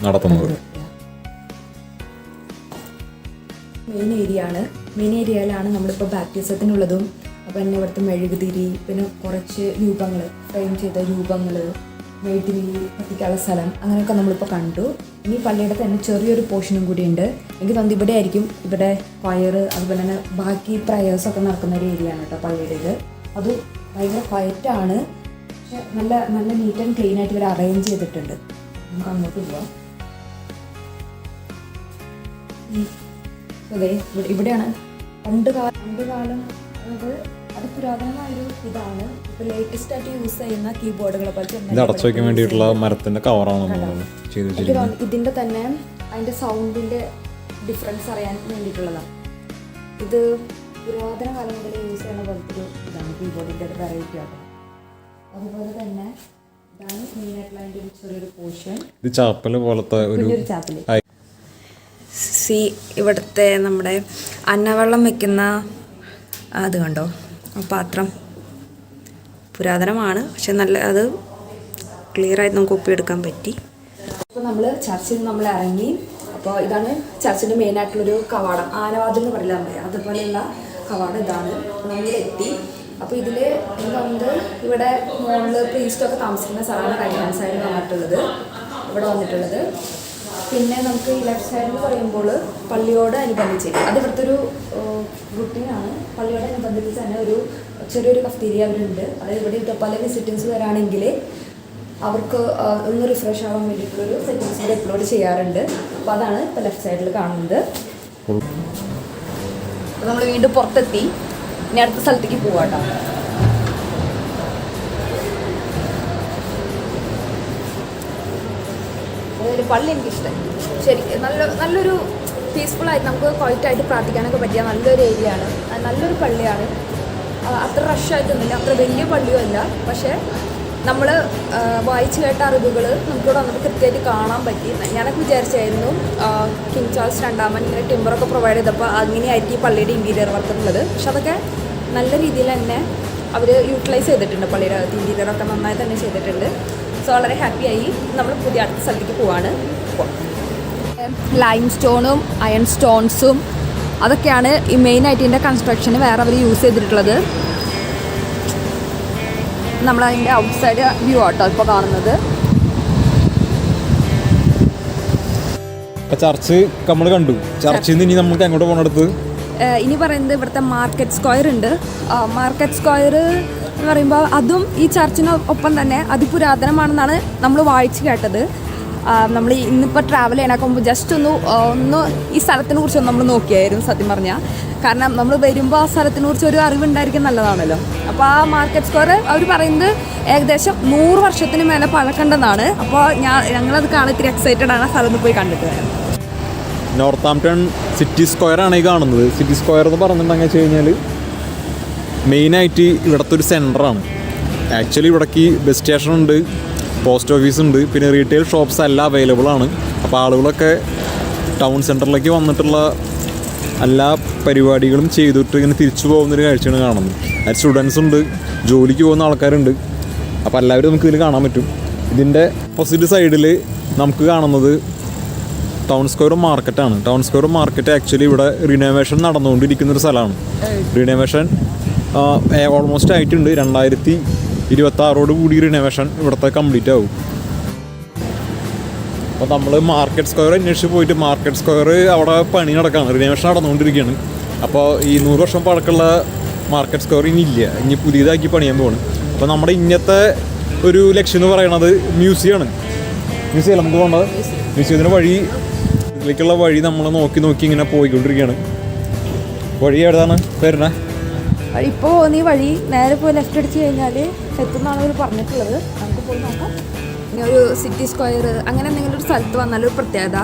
നടത്തുന്നത്. മെയിൻ ഏരിയയിലാണ് നമ്മളിപ്പോൾ ബാപ്റ്റിസത്തിനുള്ളതും. അപ്പോൾ തന്നെ ഇവിടുത്തെ മെഴുകുതിരി, പിന്നെ കുറച്ച് രൂപങ്ങൾ, ഫ്രെയിം ചെയ്ത രൂപങ്ങൾ, മെഴുകുതിരി കത്തിക്കാനുള്ള സ്ഥലം, അങ്ങനെയൊക്കെ നമ്മളിപ്പോൾ കണ്ടു. ഇനി പള്ളിയുടെ തന്നെ ചെറിയൊരു പോർഷനും കൂടിയുണ്ട്. എനിക്ക് തോന്നുന്നു ഇവിടെ ആയിരിക്കും ഇവിടെ ഫയർ, അതുപോലെ തന്നെ ബാക്കി പ്രയേഴ്സൊക്കെ നടക്കുന്ന ഒരു ഏരിയ ആണ് കേട്ടോ പള്ളിയുടേത്. അത് ഭയങ്കര ക്വയറ്റാണ്, പക്ഷെ നല്ല നല്ല നീറ്റ് ആൻഡ് ക്ലീൻ ആയിട്ട് ഇവർ അറേഞ്ച് ചെയ്തിട്ടുണ്ട്. നമുക്ക് അങ്ങോട്ട് പോവാം. അതെ, ഇവിടെയാണ് പണ്ട് കാലം അത് പുരാതനമായൊരു ഇതാണ്. ഇപ്പോൾ ലേറ്റസ്റ്റ് ആയിട്ട് യൂസ് ചെയ്യുന്ന കീബോർഡുകളെ പോലെ അടച്ചു വയ്ക്കാൻ വേണ്ടിയിട്ടുള്ള മരത്തിന്റെ കവറാണ് ഇതിന്റെ തന്നെ അതിന്റെ സൗണ്ടിന്റെ ഡിഫറൻസ് അറിയാൻ വേണ്ടിയിട്ടുള്ളതാണ്. ഇത് പുരാതന കാലം മുതൽ യൂസ് ചെയ്യുന്ന പോലത്തെ ഒരു ഇതാണ് കീബോർഡിന്റെ ഒരു വെറൈറ്റി ആണ്. അതുപോലെ തന്നെ ഇതാണ് മെയിൻ ആയിട്ടുള്ള അതിന്റെ ഒരു ചെറിയൊരു പോർഷൻ. ഇത് ചാപ്പല് പോലത്തെ ഒരു ചാപ്പല്. ഇവിടുത്തെ നമ്മുടെ അന്നവെള്ളം വെക്കുന്ന അത് കണ്ടോ, പാത്രം പുരാതനമാണ്, പക്ഷെ നല്ല അത് ക്ലിയറായിട്ട് നമുക്ക് ഒപ്പിയെടുക്കാൻ പറ്റി. അപ്പോൾ നമ്മൾ ചർച്ചിൽ നിന്ന് നമ്മൾ ഇറങ്ങി. അപ്പോൾ ഇതാണ് ചർച്ചിൻ്റെ മെയിനായിട്ടുള്ളൊരു കവാടം, ആനവാതിൽ എന്ന് പറയില്ല നമ്മൾ, അതുപോലെയുള്ള കവാടം ഇതാണ്. നമ്മളിവിടെ എത്തി. അപ്പോൾ ഇതിൽ എന്തുകൊണ്ട് ഇവിടെ മുകളിൽ പ്രീസ്റ്റൊക്കെ താമസിക്കുന്ന സ്ഥലമാണ് റൈറ്റ് ഹാൻഡ് സൈഡിൽ വന്നിട്ടുള്ളത്, ഇവിടെ വന്നിട്ടുള്ളത്. പിന്നെ നമുക്ക് ഈ ലെഫ്റ്റ് സൈഡിൽ എന്ന് പറയുമ്പോൾ പള്ളിയോട് അനുബന്ധിച്ച്, അത് ഇവിടുത്തെ ഒരു റുട്ടീനാണ്. പള്ളിയോട് അനുബന്ധിച്ച് തന്നെ ഒരു ചെറിയൊരു കഫ്റ്റീരിയ അവരുണ്ട്. അതായത് ഇവിടെ പല വിസിറ്റേഴ്സ് വരാണെങ്കിൽ അവർക്ക് ഒന്ന് റിഫ്രഷ് ആവാൻ വേണ്ടിയിട്ടുള്ളൊരു സെറ്റിങ്സ് കൂടെ അപ്ലോഡ് ചെയ്യാറുണ്ട്. അപ്പോൾ അതാണ് ഇപ്പോൾ ലെഫ്റ്റ് സൈഡിൽ കാണുന്നത്. അപ്പോൾ നമ്മൾ വീണ്ടും പുറത്തെത്തി. ഇനി അടുത്ത സ്ഥലത്തേക്ക് പോവാട്ടോ. അതൊരു പള്ളി എനിക്കിഷ്ടം. ശരി, നല്ലൊരു പീസ്ഫുള്ളായിട്ട് നമുക്ക് ക്വയറ്റായിട്ട് പ്രാർത്ഥിക്കാനൊക്കെ പറ്റിയ നല്ലൊരു ഏരിയ ആണ്. നല്ലൊരു പള്ളിയാണ്. അത്ര റഷായിട്ടൊന്നുമില്ല, അത്ര വലിയ പള്ളിയും അല്ല. പക്ഷേ നമ്മൾ വായിച്ചു കേട്ട അറിവുകൾ നമുക്കിവിടെ വന്നിട്ട് കൃത്യമായിട്ട് കാണാൻ പറ്റി. ഞാനൊക്കെ വിചാരിച്ചായിരുന്നു കിങ് ചാൾസ് രണ്ടാമൻ ഇങ്ങനെ ടിമ്പറൊക്കെ പ്രൊവൈഡ് ചെയ്തപ്പോൾ അങ്ങനെയായിരിക്കും ഈ പള്ളിയുടെ ഇൻറ്റീരിയർ വർക്ക് ഉള്ളത്. പക്ഷെ അതൊക്കെ നല്ല രീതിയിൽ തന്നെ അവർ യൂട്ടിലൈസ് ചെയ്തിട്ടുണ്ട്. പള്ളിയുടെ ഇൻറ്റീരിയറൊക്കെ നന്നായി തന്നെ ചെയ്തിട്ടുണ്ട്. സോ വളരെ ഹാപ്പിയായി. നമ്മൾ പുതിയ അടുത്ത സ്ഥലത്തേക്ക് പോവാണ്. ലൈം സ്റ്റോണും അയൺ സ്റ്റോൺസും അതൊക്കെയാണ് ഈ മെയിനായിട്ട് ഇതിൻ്റെ കൺസ്ട്രക്ഷന് വേറെ അവർ യൂസ് ചെയ്തിട്ടുള്ളത്. നമ്മളതിൻ്റെ ഔട്ട് സൈഡ് വ്യൂ ആട്ടോ ഇപ്പോൾ കാണുന്നത്. ചർച്ച് നമ്മൾ കണ്ടു. ചർച്ചിൽ നിന്ന് ഇനി നമുക്ക് എങ്ങോട്ട് പോകണടുത്ത് ഇനി പറയുന്നത് ഇവിടുത്തെ മാർക്കറ്റ് സ്ക്വയർ ഉണ്ട്. മാർക്കറ്റ് സ്ക്വയർ എന്ന് പറയുമ്പോൾ അതും ഈ ചർച്ചിനൊപ്പം തന്നെ അതിപുരാതനമാണെന്നാണ് നമ്മൾ വായിച്ച് കേട്ടത്. നമ്മൾ ഇന്നിപ്പോൾ ട്രാവൽ ചെയ്യാനൊക്കെ മുമ്പ് ജസ്റ്റ് ഒന്ന് ഈ സ്ഥലത്തിനെ കുറിച്ച് നമ്മൾ നോക്കിയായിരുന്നു സത്യം പറഞ്ഞാൽ. കാരണം നമ്മൾ വരുമ്പോൾ ആ സ്ഥലത്തിനെ കുറിച്ച് ഒരു അറിവുണ്ടായിരിക്കും നല്ലതാണല്ലോ. അപ്പോൾ ആ മാർക്കറ്റ് സ്ക്വയർ അവർ പറയുന്നത് ഏകദേശം 100 വർഷത്തിന് മേലെ പഴക്കണ്ടെന്നാണ്. അപ്പോൾ ഞങ്ങളത് കാണാൻ ഇത്തിരി എക്സൈറ്റഡ് ആണ് ആ സ്ഥലത്ത് പോയി കണ്ടിട്ട് വരാം. നോർത്താംപ്ടൺ സിറ്റി സ്ക്വയർ ആണ് ഈ കാണുന്നത്. സിറ്റി സ്ക്വയർ എന്ന് പറഞ്ഞിട്ടുണ്ടെങ്കിൽ വെച്ച് കഴിഞ്ഞാൽ മെയിനായിട്ട് ഇവിടുത്തെ ഒരു സെൻറ്ററാണ്. ആക്ച്വലി ഇവിടേക്ക് ബസ് സ്റ്റേഷൻ ഉണ്ട്, പോസ്റ്റ് ഓഫീസ് ഉണ്ട്, പിന്നെ റീറ്റെയിൽ ഷോപ്സ് എല്ലാം അവൈലബിൾ ആണ്. അപ്പോൾ ആളുകളൊക്കെ ടൗൺ സെൻറ്ററിലേക്ക് വന്നിട്ടുള്ള എല്ലാ പരിപാടികളും ചെയ്തിട്ട് ഇങ്ങനെ തിരിച്ചു പോകുന്നൊരു കാഴ്ചയാണ് കാണുന്നത്. അത് സ്റ്റുഡൻസ് ഉണ്ട്, ജോലിക്ക് പോകുന്ന ആൾക്കാരുണ്ട്. അപ്പോൾ എല്ലാവരും നമുക്ക് ഇതിൽ കാണാൻ പറ്റും. ഇതിൻ്റെ ഓപ്പോസിറ്റ് സൈഡിൽ നമുക്ക് കാണുന്നത് ടൗൺ സ്ക്വയർ മാർക്കറ്റാണ്. ടൗൺ സ്ക്വയർ മാർക്കറ്റ് ആക്ച്വലി ഇവിടെ റിനോവേഷൻ നടന്നുകൊണ്ടിരിക്കുന്നൊരു സ്ഥലമാണ്. റിനോവേഷൻ ഓൾമോസ്റ്റ് ആയിട്ടുണ്ട്. 2026 കൂടി റിനോവേഷൻ ഇവിടുത്തെ കംപ്ലീറ്റ് ആവും. അപ്പോൾ നമ്മൾ മാർക്കറ്റ് സ്ക്വയർ അന്വേഷിച്ച് പോയിട്ട് മാർക്കറ്റ് സ്ക്വയർ അവിടെ പണി നടക്കുകയാണ്, റിനോവേഷൻ നടന്നുകൊണ്ടിരിക്കുകയാണ്. അപ്പോൾ ഈ 100 വർഷം പഴക്കമുള്ള മാർക്കറ്റ് സ്ക്വയർ ഇനി ഇല്ല, ഇനി പുതിയതാക്കി പണിയാൻ പോവാണ്. അപ്പോൾ നമ്മുടെ ഇന്നത്തെ ഒരു ലക്ഷ്യം എന്ന് പറയുന്നത് മ്യൂസിയമാണ്. മ്യൂസിയം നമുക്ക് പോകേണ്ടത്. മ്യൂസിയത്തിന് വഴി ഇതിലേക്കുള്ള വഴി നമ്മൾ നോക്കി ഇങ്ങനെ പോയിക്കൊണ്ടിരിക്കുകയാണ്. വഴി എവിടെയാണ് വരുന്നേ? ഇപ്പോൾ നീ വഴി നേരെ പോയി ലെഫ്റ്റ് അടിച്ച് കഴിഞ്ഞാൽ എത്തുന്നാണ് അവർ പറഞ്ഞിട്ടുള്ളത്. നമുക്ക് പോയി നോക്കാം. ഇനി ഒരു സിറ്റി സ്ക്വയർ അങ്ങനെ എന്തെങ്കിലും ഒരു സ്ഥലത്ത് വന്നാലൊരു പ്രത്യേകത,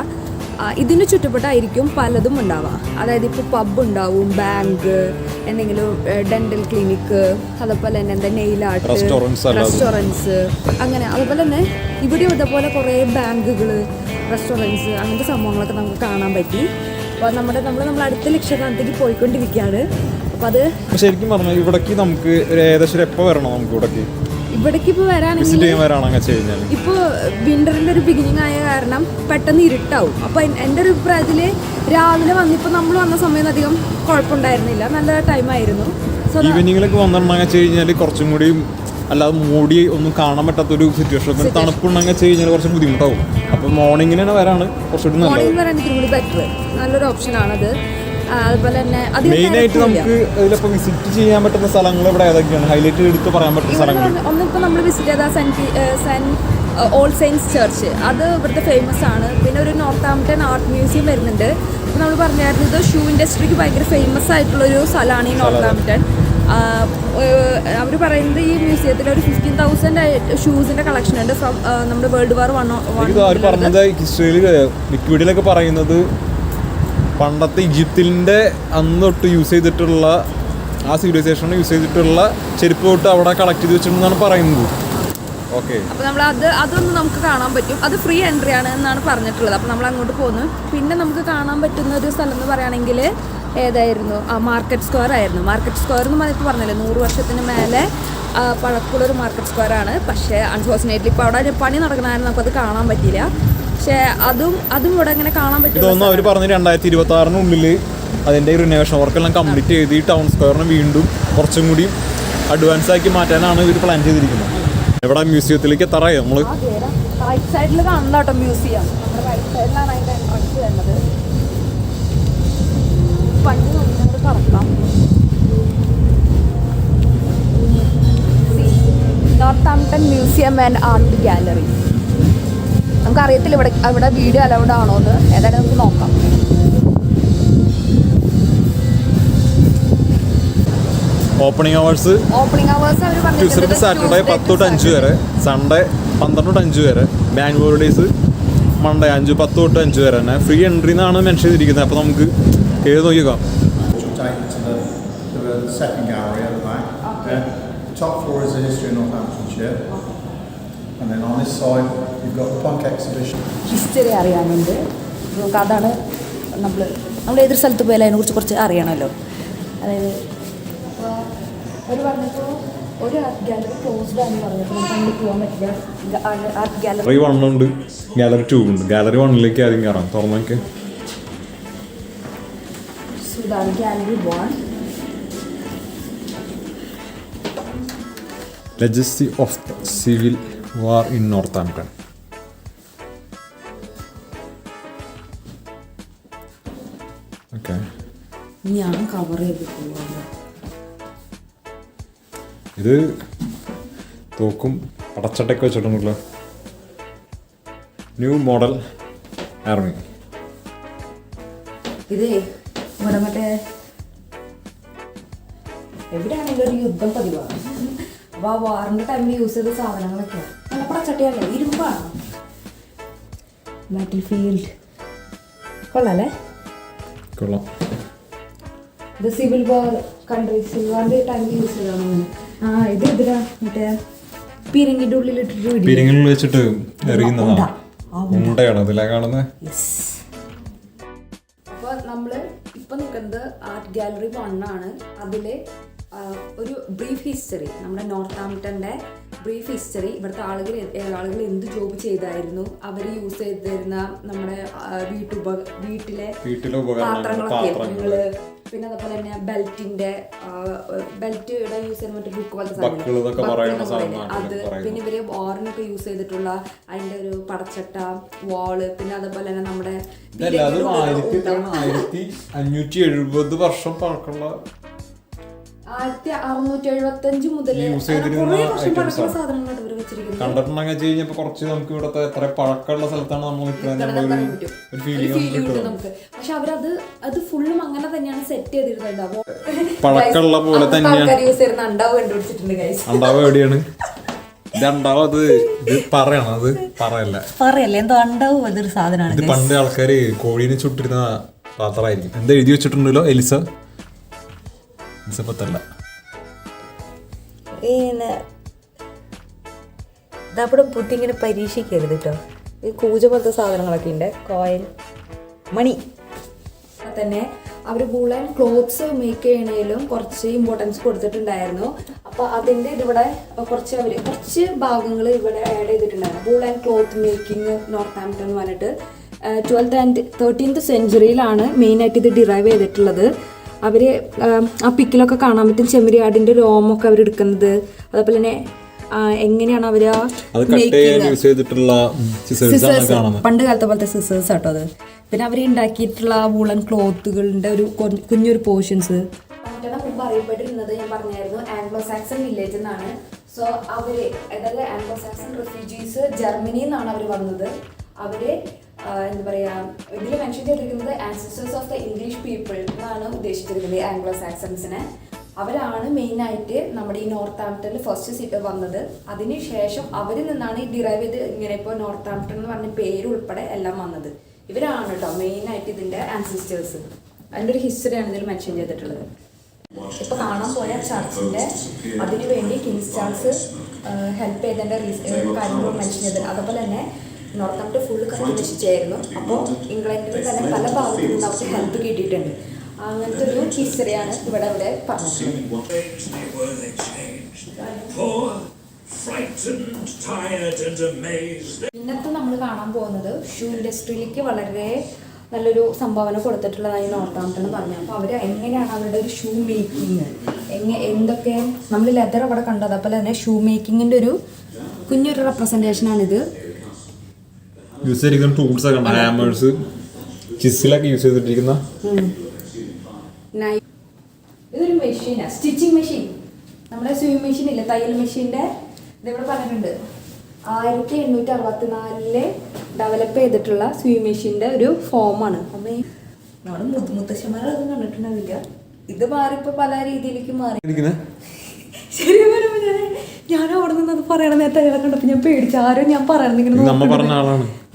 ഇതിന് ചുറ്റുപാടായിരിക്കും പലതും ഉണ്ടാവുക. അതായത് ഇപ്പോൾ പബ് ഉണ്ടാവും, ബാങ്ക്, എന്തെങ്കിലും ഡെന്റൽ ക്ലിനിക്ക്, അതുപോലെ തന്നെ എന്താ നെയിൽ ആർട്ട്, റെസ്റ്റോറൻറ്റ്സ്, അങ്ങനെ. അതുപോലെ തന്നെ ഇവിടെയും ഇതേപോലെ കുറേ ബാങ്കുകൾ, റെസ്റ്റോറൻറ്റ്സ്, അങ്ങനത്തെ സംഭവങ്ങളൊക്കെ നമുക്ക് കാണാൻ പറ്റി. അപ്പോൾ നമ്മൾ അടുത്ത ലക്ഷ്യസ്ഥാനത്തേക്ക് പോയിക്കൊണ്ടിരിക്കുകയാണ്. അപ്പോൾ അത് ശരിക്കും പറഞ്ഞാൽ ഇവിടേക്ക് നമുക്ക് ഒരു ഏകദേശം എപ്പോൾ വരണം? നമുക്ക് ഇവിടേക്ക് ഇപ്പോൾ വരാണെങ്കിൽ ഇപ്പോൾ വിൻ്ററിൻ്റെ ഒരു ബിഗിനിങ് ആയ കാരണം പെട്ടെന്ന് ഇരുട്ടാവും. അപ്പോൾ എൻ്റെ ഒരു അഭിപ്രായത്തിൽ രാവിലെ വന്നിപ്പോൾ നമ്മൾ വന്ന സമയം അധികം കുഴപ്പമുണ്ടായിരുന്നില്ല, നല്ല ടൈമായിരുന്നു. ഈവനിങ്ങിലൊക്കെ വന്നിട്ടുണ്ടെന്ന് വെച്ച് കഴിഞ്ഞാൽ കുറച്ചും കൂടി അല്ലാതെ മൂടി ഒന്നും കാണാൻ പറ്റാത്തൊരു സിറ്റുവേഷൻ, തണുപ്പുണ്ടെന്ന് വെച്ച് കഴിഞ്ഞാൽ കുറച്ച് ബുദ്ധിമുട്ടാവും. അപ്പോൾ മോർണിംഗിനാണ് വരാണ് കുറച്ചുകൂടി നല്ലത്, ബെറ്റർ, നല്ലൊരു ഓപ്ഷനാണത്. അതുപോലെ തന്നെ മെയിനായിട്ട് നമുക്ക് ഇതിലിപ്പോൾ വിസിറ്റ് ചെയ്യാൻ പറ്റുന്ന സ്ഥലങ്ങൾ ഇവിടെ ഏതൊക്കെയാണ് ഹൈലൈറ്റ് എടുത്ത് പറയാൻ പറ്റുന്ന സ്ഥലങ്ങൾ? ഒന്നിപ്പോൾ നമ്മൾ വിസിറ്റ് ചെയ്ത ഓൾ സെയിൻസ് ചർച്ച്, അത് ഇവിടുത്തെ ഫേമസ് ആണ്. പിന്നെ ഒരു നോർത്താംപ്ടൺ ആർട്ട് മ്യൂസിയം വരുന്നുണ്ട്. അപ്പോൾ നമ്മൾ പറഞ്ഞായിരുന്നു ഇത് ഷൂ ഇൻഡസ്ട്രിക്ക് ഭയങ്കര ഫേമസ് ആയിട്ടുള്ളൊരു സ്ഥലമാണ് ഈ നോർത്താംപ്ടൺ. അവർ പറയുന്നത് ഈ മ്യൂസിയത്തിൽ ഒരു 15,000 ഷൂസിൻ്റെ കളക്ഷൻ ഉണ്ട് ഫ്രം നമ്മുടെ വേൾഡ് വാർ 1. പറഞ്ഞത് ഹിസ്റ്ററിയിൽ വിക്കിപീഡിയയിലൊക്കെ പറയുന്നത് പണ്ടത്തെ ഈജിപ്തിൻ്റെ അന്ന് തൊട്ട് യൂസ് ചെയ്തിട്ടുള്ള ആ സിവിലൈസേഷൻ യൂസ് ചെയ്തിട്ടുള്ള ചെരുപ്പ് തൊട്ട് അവിടെ കളക്ട് ചെയ്ത് വെച്ചിട്ടുണ്ടെന്നാണ് പറയുന്നത്. ഓക്കെ, അപ്പോൾ നമ്മൾ അതൊന്നും നമുക്ക് കാണാൻ പറ്റും. അത് ഫ്രീ എൻട്രി ആണ് എന്നാണ് പറഞ്ഞിട്ടുള്ളത്. അപ്പോൾ നമ്മൾ അങ്ങോട്ട് പോകുന്നു. പിന്നെ നമുക്ക് കാണാൻ പറ്റുന്ന ഒരു സ്ഥലം എന്ന് പറയുകയാണെങ്കിൽ ഏതായിരുന്നു? മാർക്കറ്റ് സ്ക്വയർ ആയിരുന്നു. മാർക്കറ്റ് സ്ക്വയർ എന്ന് പറഞ്ഞപ്പോൾ പറഞ്ഞില്ലേ 100 വർഷത്തിന് മേലെ പഴക്കമുള്ളൊരു മാർക്കറ്റ് സ്ക്വയർ ആണ്. പക്ഷേ അൺഫോർച്ചുനേറ്റ്ലി ഇപ്പോൾ അവിടെ പണി നടക്കണമായിരുന്നു, നമുക്കത് കാണാൻ പറ്റിയില്ല. പക്ഷേ അതും ഇവിടെ ഇങ്ങനെ കാണാൻ പറ്റും. ഇതൊന്നും അവർ പറഞ്ഞ് 2026-നുള്ളിൽ അതിൻ്റെ റിനോവേഷൻ വർക്കെല്ലാം കംപ്ലീറ്റ് ചെയ്ത് ഈ ടൗൺ സ്ക്വയറിനെ വീണ്ടും കുറച്ചും കൂടി അഡ്വാൻസ് ആക്കി മാറ്റാനാണ് ഇവർ പ്ലാൻ ചെയ്തിരിക്കുന്നത്. ഇവിടെ മ്യൂസിയത്തിലേക്ക് എത്താറായി നമ്മൾ. റൈറ്റ് സൈഡിൽ കാണുന്ന കേട്ടോ മ്യൂസിയം. നമ്മുടെ റൈറ്റ് സൈഡിലാണ് അതിൻ്റെ എൻട്രൻസ് വരുന്നത്. പണ്ട് നമുക്ക് കറക്കാം. Northampton museum and art gallery. നമുക്കറിയത്തില്ല ഇവിടെ വീഡിയോ അലൗഡ് ആണോ എന്ന്. ഏതായാലും നമുക്ക് നോക്കാം. ഓപ്പണിംഗ് അവേഴ്സ് അവർ പറഞ്ഞിട്ടുണ്ട് സാറ്റർഡേ 10 തൊട്ട് 5 വരെ, സൺഡേ 12 തൊട്ട് 5 വരെ, ബാങ്ക് ഹോളിഡേയ്സ് മൺഡേ 10 തൊട്ട് 5 വരെ തന്നെ. ഫ്രീ എൻട്രി എന്നാണ് മെൻഷൻ ചെയ്തിരിക്കുന്നത്. അപ്പോൾ നമുക്ക് കേറി നോക്കിക്കാം. Top floor is the history of Northamptonshire, and then on this side you've got the punk exhibition. History അറിയാനുണ്ട്. നമുക്ക് അതാണ് നമ്മൾ ഏതൊരു സ്ഥലത്ത് പോയാലും അതിനെക്കുറിച്ച് കുറച്ച് അറിയണമല്ലോ. അതായത് അവർ പറഞ്ഞപ്പോൾ ഒരു ആർട്ട് ഗാലറി ക്ലോസ്ഡ് ആണെന്ന് പറഞ്ഞപ്പോൾ നമുക്ക് അങ്ങോട്ട് പോകാൻ പറ്റില്ല. ആർട്ട് ഗാലറി 1 ഉണ്ട്, ഗാലറി 2 ഉണ്ട്. ഗാലറി 1ലേക്ക് ആദ്യം കയറാം. തുറന്നൊക്കെ ഇതാണ് gallery 1. Legacy of the Civil War in Northampton. Okay. ഞാൻ കവർ ചെയ്ത് പോകുന്നത് ഇത് തോക്കും പടച്ചട്ടയൊക്കെ വെച്ചിട്ടുണ്ടല്ലോ. New model army. ഇതേ ഇവിടെ മറ്റേ എവിടെയാണെങ്കിലും ഒരു യുദ്ധം പതിവാണ്. അപ്പോൾ ആ വാറിൻ്റെ ടൈമിൽ യൂസ് ചെയ്ത സാധനങ്ങളൊക്കെ നല്ല പടച്ചട്ടിയല്ലേ, ഇരുമ്പാണ്. ബാറ്റിൽ ഫീൽഡ് കൊള്ളാല്ലേ? കൊള്ളാം. ഇത് സിവിൽ വാർ സിവിൽ വാറിൻ്റെ ടൈമിൽ യൂസ് ചെയ്തതാണ് അങ്ങനെ. ഇത് എതിരാ മറ്റേ പീരങ്കിൻ്റെ ഉള്ളിലിട്ടിട്ട് പീരങ്കിനുള്ളിൽ വെച്ചിട്ട് എറിയുന്നതാണ്. ഉണ്ടയാണ് അതിലെ കാണുന്നത്. അപ്പോൾ നമ്മൾ ഇപ്പം നിൽക്കുന്നത് ആർട്ട് ഗാലറി 1 ആണ്. അതിൽ ഒരു ബ്രീഫ് ഹിസ്റ്ററി, നമ്മുടെ നോർത്താംപ്ടൻ്റെ ബ്രീഫ് ഹിസ്റ്ററി, ഇവിടുത്തെ ആളുകൾ എന്ത് ജോബ് ചെയ്തായിരുന്നു, അവർ യൂസ് ചെയ്തിരുന്ന നമ്മുടെ വീട്ടിലെ പാത്രങ്ങളൊക്കെ, പിന്നെ അതുപോലെ തന്നെ ബെൽറ്റിയുടെ യൂസ് ചെയ്യുന്ന മറ്റേ ബുക്ക് പോലത്തെ സാധനം അത്, പിന്നെ ഇവര് വാറിനൊക്കെ യൂസ് ചെയ്തിട്ടുള്ള അതിന്റെ ഒരു പടച്ചട്ട, വാള്, പിന്നെ അതുപോലെ തന്നെ നമ്മുടെ 1570 വർഷം പഴക്കമുള്ള 1675 മുതൽ യൂസ് ചെയ്തിരുന്ന ഐറ്റംസ് സാധനങ്ങൾ ഇവർ വെച്ചിരിക്കുന്നത്. കണ്ടിട്ടുണ്ടെങ്കിൽ വെച്ച് കഴിഞ്ഞപ്പോ കുറച്ച് നമുക്ക് ഇവിടുത്തെ എത്ര പഴക്കമുള്ള സ്ഥലത്താണ് നമ്മൾ നിൽക്കുന്നത് ഒരു ഫീലിംഗ് നമുക്ക്. പക്ഷെ അത് ഫുള്ളും അങ്ങനെ തന്നെയാണ് സെറ്റ് ചെയ്തിരുന്നുണ്ടാവും. പഴക്കമുള്ള പോലെ തന്നെയാണ് യൂസ് ചെയ്യുന്ന അണ്ടാവ് കണ്ടുപിടിച്ചിട്ടുണ്ട് ഗൈസ്. അണ്ടാവ് എവിടെയാണ് ഇതുണ്ടാവും? അത് ഇത് പറയണം, അത് പറയല്ലേ എന്തോ അണ്ടാവും അതൊരു സാധനമാണ്. ഇത് പണ്ട് ആൾക്കാര് കോഴീനെ ചുട്ടിരുന്ന പാത്രമായിരിക്കും. എന്താ എഴുതി വെച്ചിട്ടുണ്ടല്ലോ എലിസബത്തല്ല. ഇതവിടെ ബുദ്ധി ഇങ്ങനെ പരീക്ഷിക്കരുത് കേട്ടോ. ഈ കൂജ പോലത്തെ സാധനങ്ങളൊക്കെ ഉണ്ട്, കോയിൻ, മണി. തന്നെ അവർ വൂളൻ ക്ലോത്ത്സ് മേക്ക് ചെയ്യണേലും കുറച്ച് ഇമ്പോർട്ടൻസ് കൊടുത്തിട്ടുണ്ടായിരുന്നു. അപ്പോൾ അതിൻ്റെ ഇതിവിടെ കുറച്ച് ഭാഗങ്ങൾ ഇവിടെ ആഡ് ചെയ്തിട്ടുണ്ടായിരുന്നു. വൂളൻ ക്ലോത്ത് മേക്കിംഗ് നോർത്താംപ്ടൺ എന്ന് പറഞ്ഞിട്ട് 12th and 13th സെഞ്ച്വറിയിലാണ് മെയിനായിട്ട് ഇത് ഡിറൈവ് ചെയ്തിട്ടുള്ളത്. അവർ ആ പിക്കിലൊക്കെ കാണാൻ പറ്റും ചെമ്മരിയാടിൻ്റെ രോമൊക്കെ അവർ എടുക്കുന്നത്. അതേപോലെ തന്നെ എങ്ങനെയാണ് അവർ പണ്ട് കാലത്തെ പോലത്തെ സിസേഴ്സ് ആട്ടോ അത്. പിന്നെ അവർ ഉണ്ടാക്കിയിട്ടുള്ള വൂളൻ ക്ലോത്തുകളുടെ ഒരു കുഞ്ഞൊരു പോർഷൻസ്. മുമ്പ് അറിയപ്പെട്ടിരുന്നത് ഞാൻ പറഞ്ഞായിരുന്നു ആംഗ്ലോ സാക്സൺ വില്ലേജ് എന്നാണ്. സോ അവര് അതായത് ആംഗ്ലോ സാക്സൺ റെഫ്യൂജീസ് ജർമ്മനിയിൽ നിന്നാണ് അവർ വന്നത്. അവര് എന്താ പറയുക, ഇതിൽ മെൻഷൻ ചെയ്തിരിക്കുന്നത് ancestors of the English people എന്നാണ് ഉദ്ദേശിച്ചിരിക്കുന്നത് ആംഗ്ലോ സാക്സൺസിനെ. അവരാണ് മെയിനായിട്ട് നമ്മുടെ ഈ നോർത്താംപ്ടണിൽ ഫസ്റ്റ് വന്നത്. അതിനുശേഷം അവരിൽ നിന്നാണ് ഈ ഡിറൈവ് ചെയ്ത് ഇങ്ങനെ ഇപ്പോൾ നോർത്താംപ്ടൺ എന്ന് പറഞ്ഞ പേര് ഉൾപ്പെടെ എല്ലാം വന്നത്. ഇവരാണ് കേട്ടോ മെയിനായിട്ട് ഇതിൻ്റെ ആൻസിസ്റ്റേഴ്സ്. അതിൻ്റെ ഒരു ഹിസ്റ്ററിയാണ് ഇതിൽ മെൻഷൻ ചെയ്തിട്ടുള്ളത്. ഇപ്പോൾ കാണാൻ പോയ ചർച്ചിൻ്റെ അതിനുവേണ്ടി കിങ്സ് ചാൾസ് ഹെൽപ്പ് ചെയ്തതിൻ്റെ കാര്യങ്ങൾ മെൻഷൻ ചെയ്തിട്ടുണ്ട്. അതുപോലെ തന്നെ നോർത്താംപ്ടൺ ഫുള്ള് കത്തി നശിച്ചായിരുന്നു. അപ്പോൾ ഇംഗ്ലണ്ടിൽ തന്നെ പല ഭാഗത്തു നിന്ന് അവർക്ക് ഹെൽപ്പ് കിട്ടിയിട്ടുണ്ട്. അങ്ങനത്തെ ഒരു ഹിസ്റ്ററിയാണ് ഇവിടെ പറഞ്ഞിട്ടുള്ളത്. ഇന്നത്തെ നമ്മൾ കാണാൻ പോകുന്നത് ഷൂ ഇൻഡസ്ട്രിയിലേക്ക് വളരെ നല്ലൊരു സംഭാവന കൊടുത്തിട്ടുള്ളതായി നോർത്താംപ്ടൺ എന്ന് പറഞ്ഞു. അപ്പോൾ അവർ എങ്ങനെയാണ് അവരുടെ ഒരു ഷൂ മേക്കിങ് എന്തൊക്കെ നമ്മൾ ലെതർ അവിടെ കണ്ടത്. അതുപോലെ തന്നെ ഷൂ മേക്കിങ്ങിൻ്റെ ഒരു കുഞ്ഞൊരു റെപ്രസെൻറ്റേഷനാണിത്. യൂസ് ചെയ്തിരിക്കുന്ന ടൂൾസ് ഒക്കെ ഉണ്ട്, ഹാമേഴ്സ്, ചിസിലൊക്കെ യൂസ് ചെയ്തിട്ടിരിക്കുന്ന. ഇതൊരു മെഷീനാണ്, സ്റ്റിച്ചിങ് മെഷീൻ. നമ്മുടെ സ്വിമ്മിങ് മെഷീൻ ഇല്ല, തയ്യൽ മെഷീൻ്റെ ഇതിവിടെ പറഞ്ഞിട്ടുണ്ട്. 1864 ഡെവലപ്പ് ചെയ്തിട്ടുള്ള സ്വിമ്മിങ് മെഷീൻ്റെ ഒരു ഫോമാണ്. അപ്പം നമ്മുടെ മുത്തശ്ശന്മാരൊന്നും കണ്ടിട്ടുണ്ടാവില്ല. ഇത് മാറിപ്പോൾ പല രീതിയിലേക്ക് മാറി. ശരി, ഞാൻ അവിടെ നിന്ന് അത് പറയണ നേരത്തെ അയാളെ കണ്ടപ്പോൾ ഞാൻ പേടിച്ചു. ആരോ ഞാൻ പറയണത്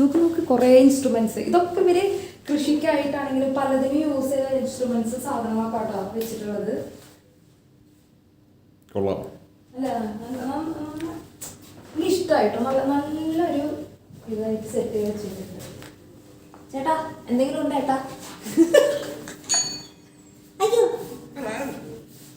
നോക്ക് കുറേ ഇൻസ്ട്രുമെന്റ്സ്. ഇതൊക്കെ ഇവര് കൃഷിക്കായിട്ടാണെങ്കിലും പലതിനും യൂസ് ചെയ്ത ഇൻസ്ട്രുമെന്റ്സ് സാധനങ്ങളൊക്കെ ആട്ടോ വെച്ചിട്ടുള്ളത്. അല്ല, എനിക്ക് ഇഷ്ടമായിട്ടോ. നല്ലൊരു ഇതായിട്ട് സെറ്റ് ചെയ്ത് വെച്ചിട്ടുണ്ട്. ചേട്ടാ എന്തെങ്കിലും ഉണ്ട് ചേട്ടാ? അയ്യോ,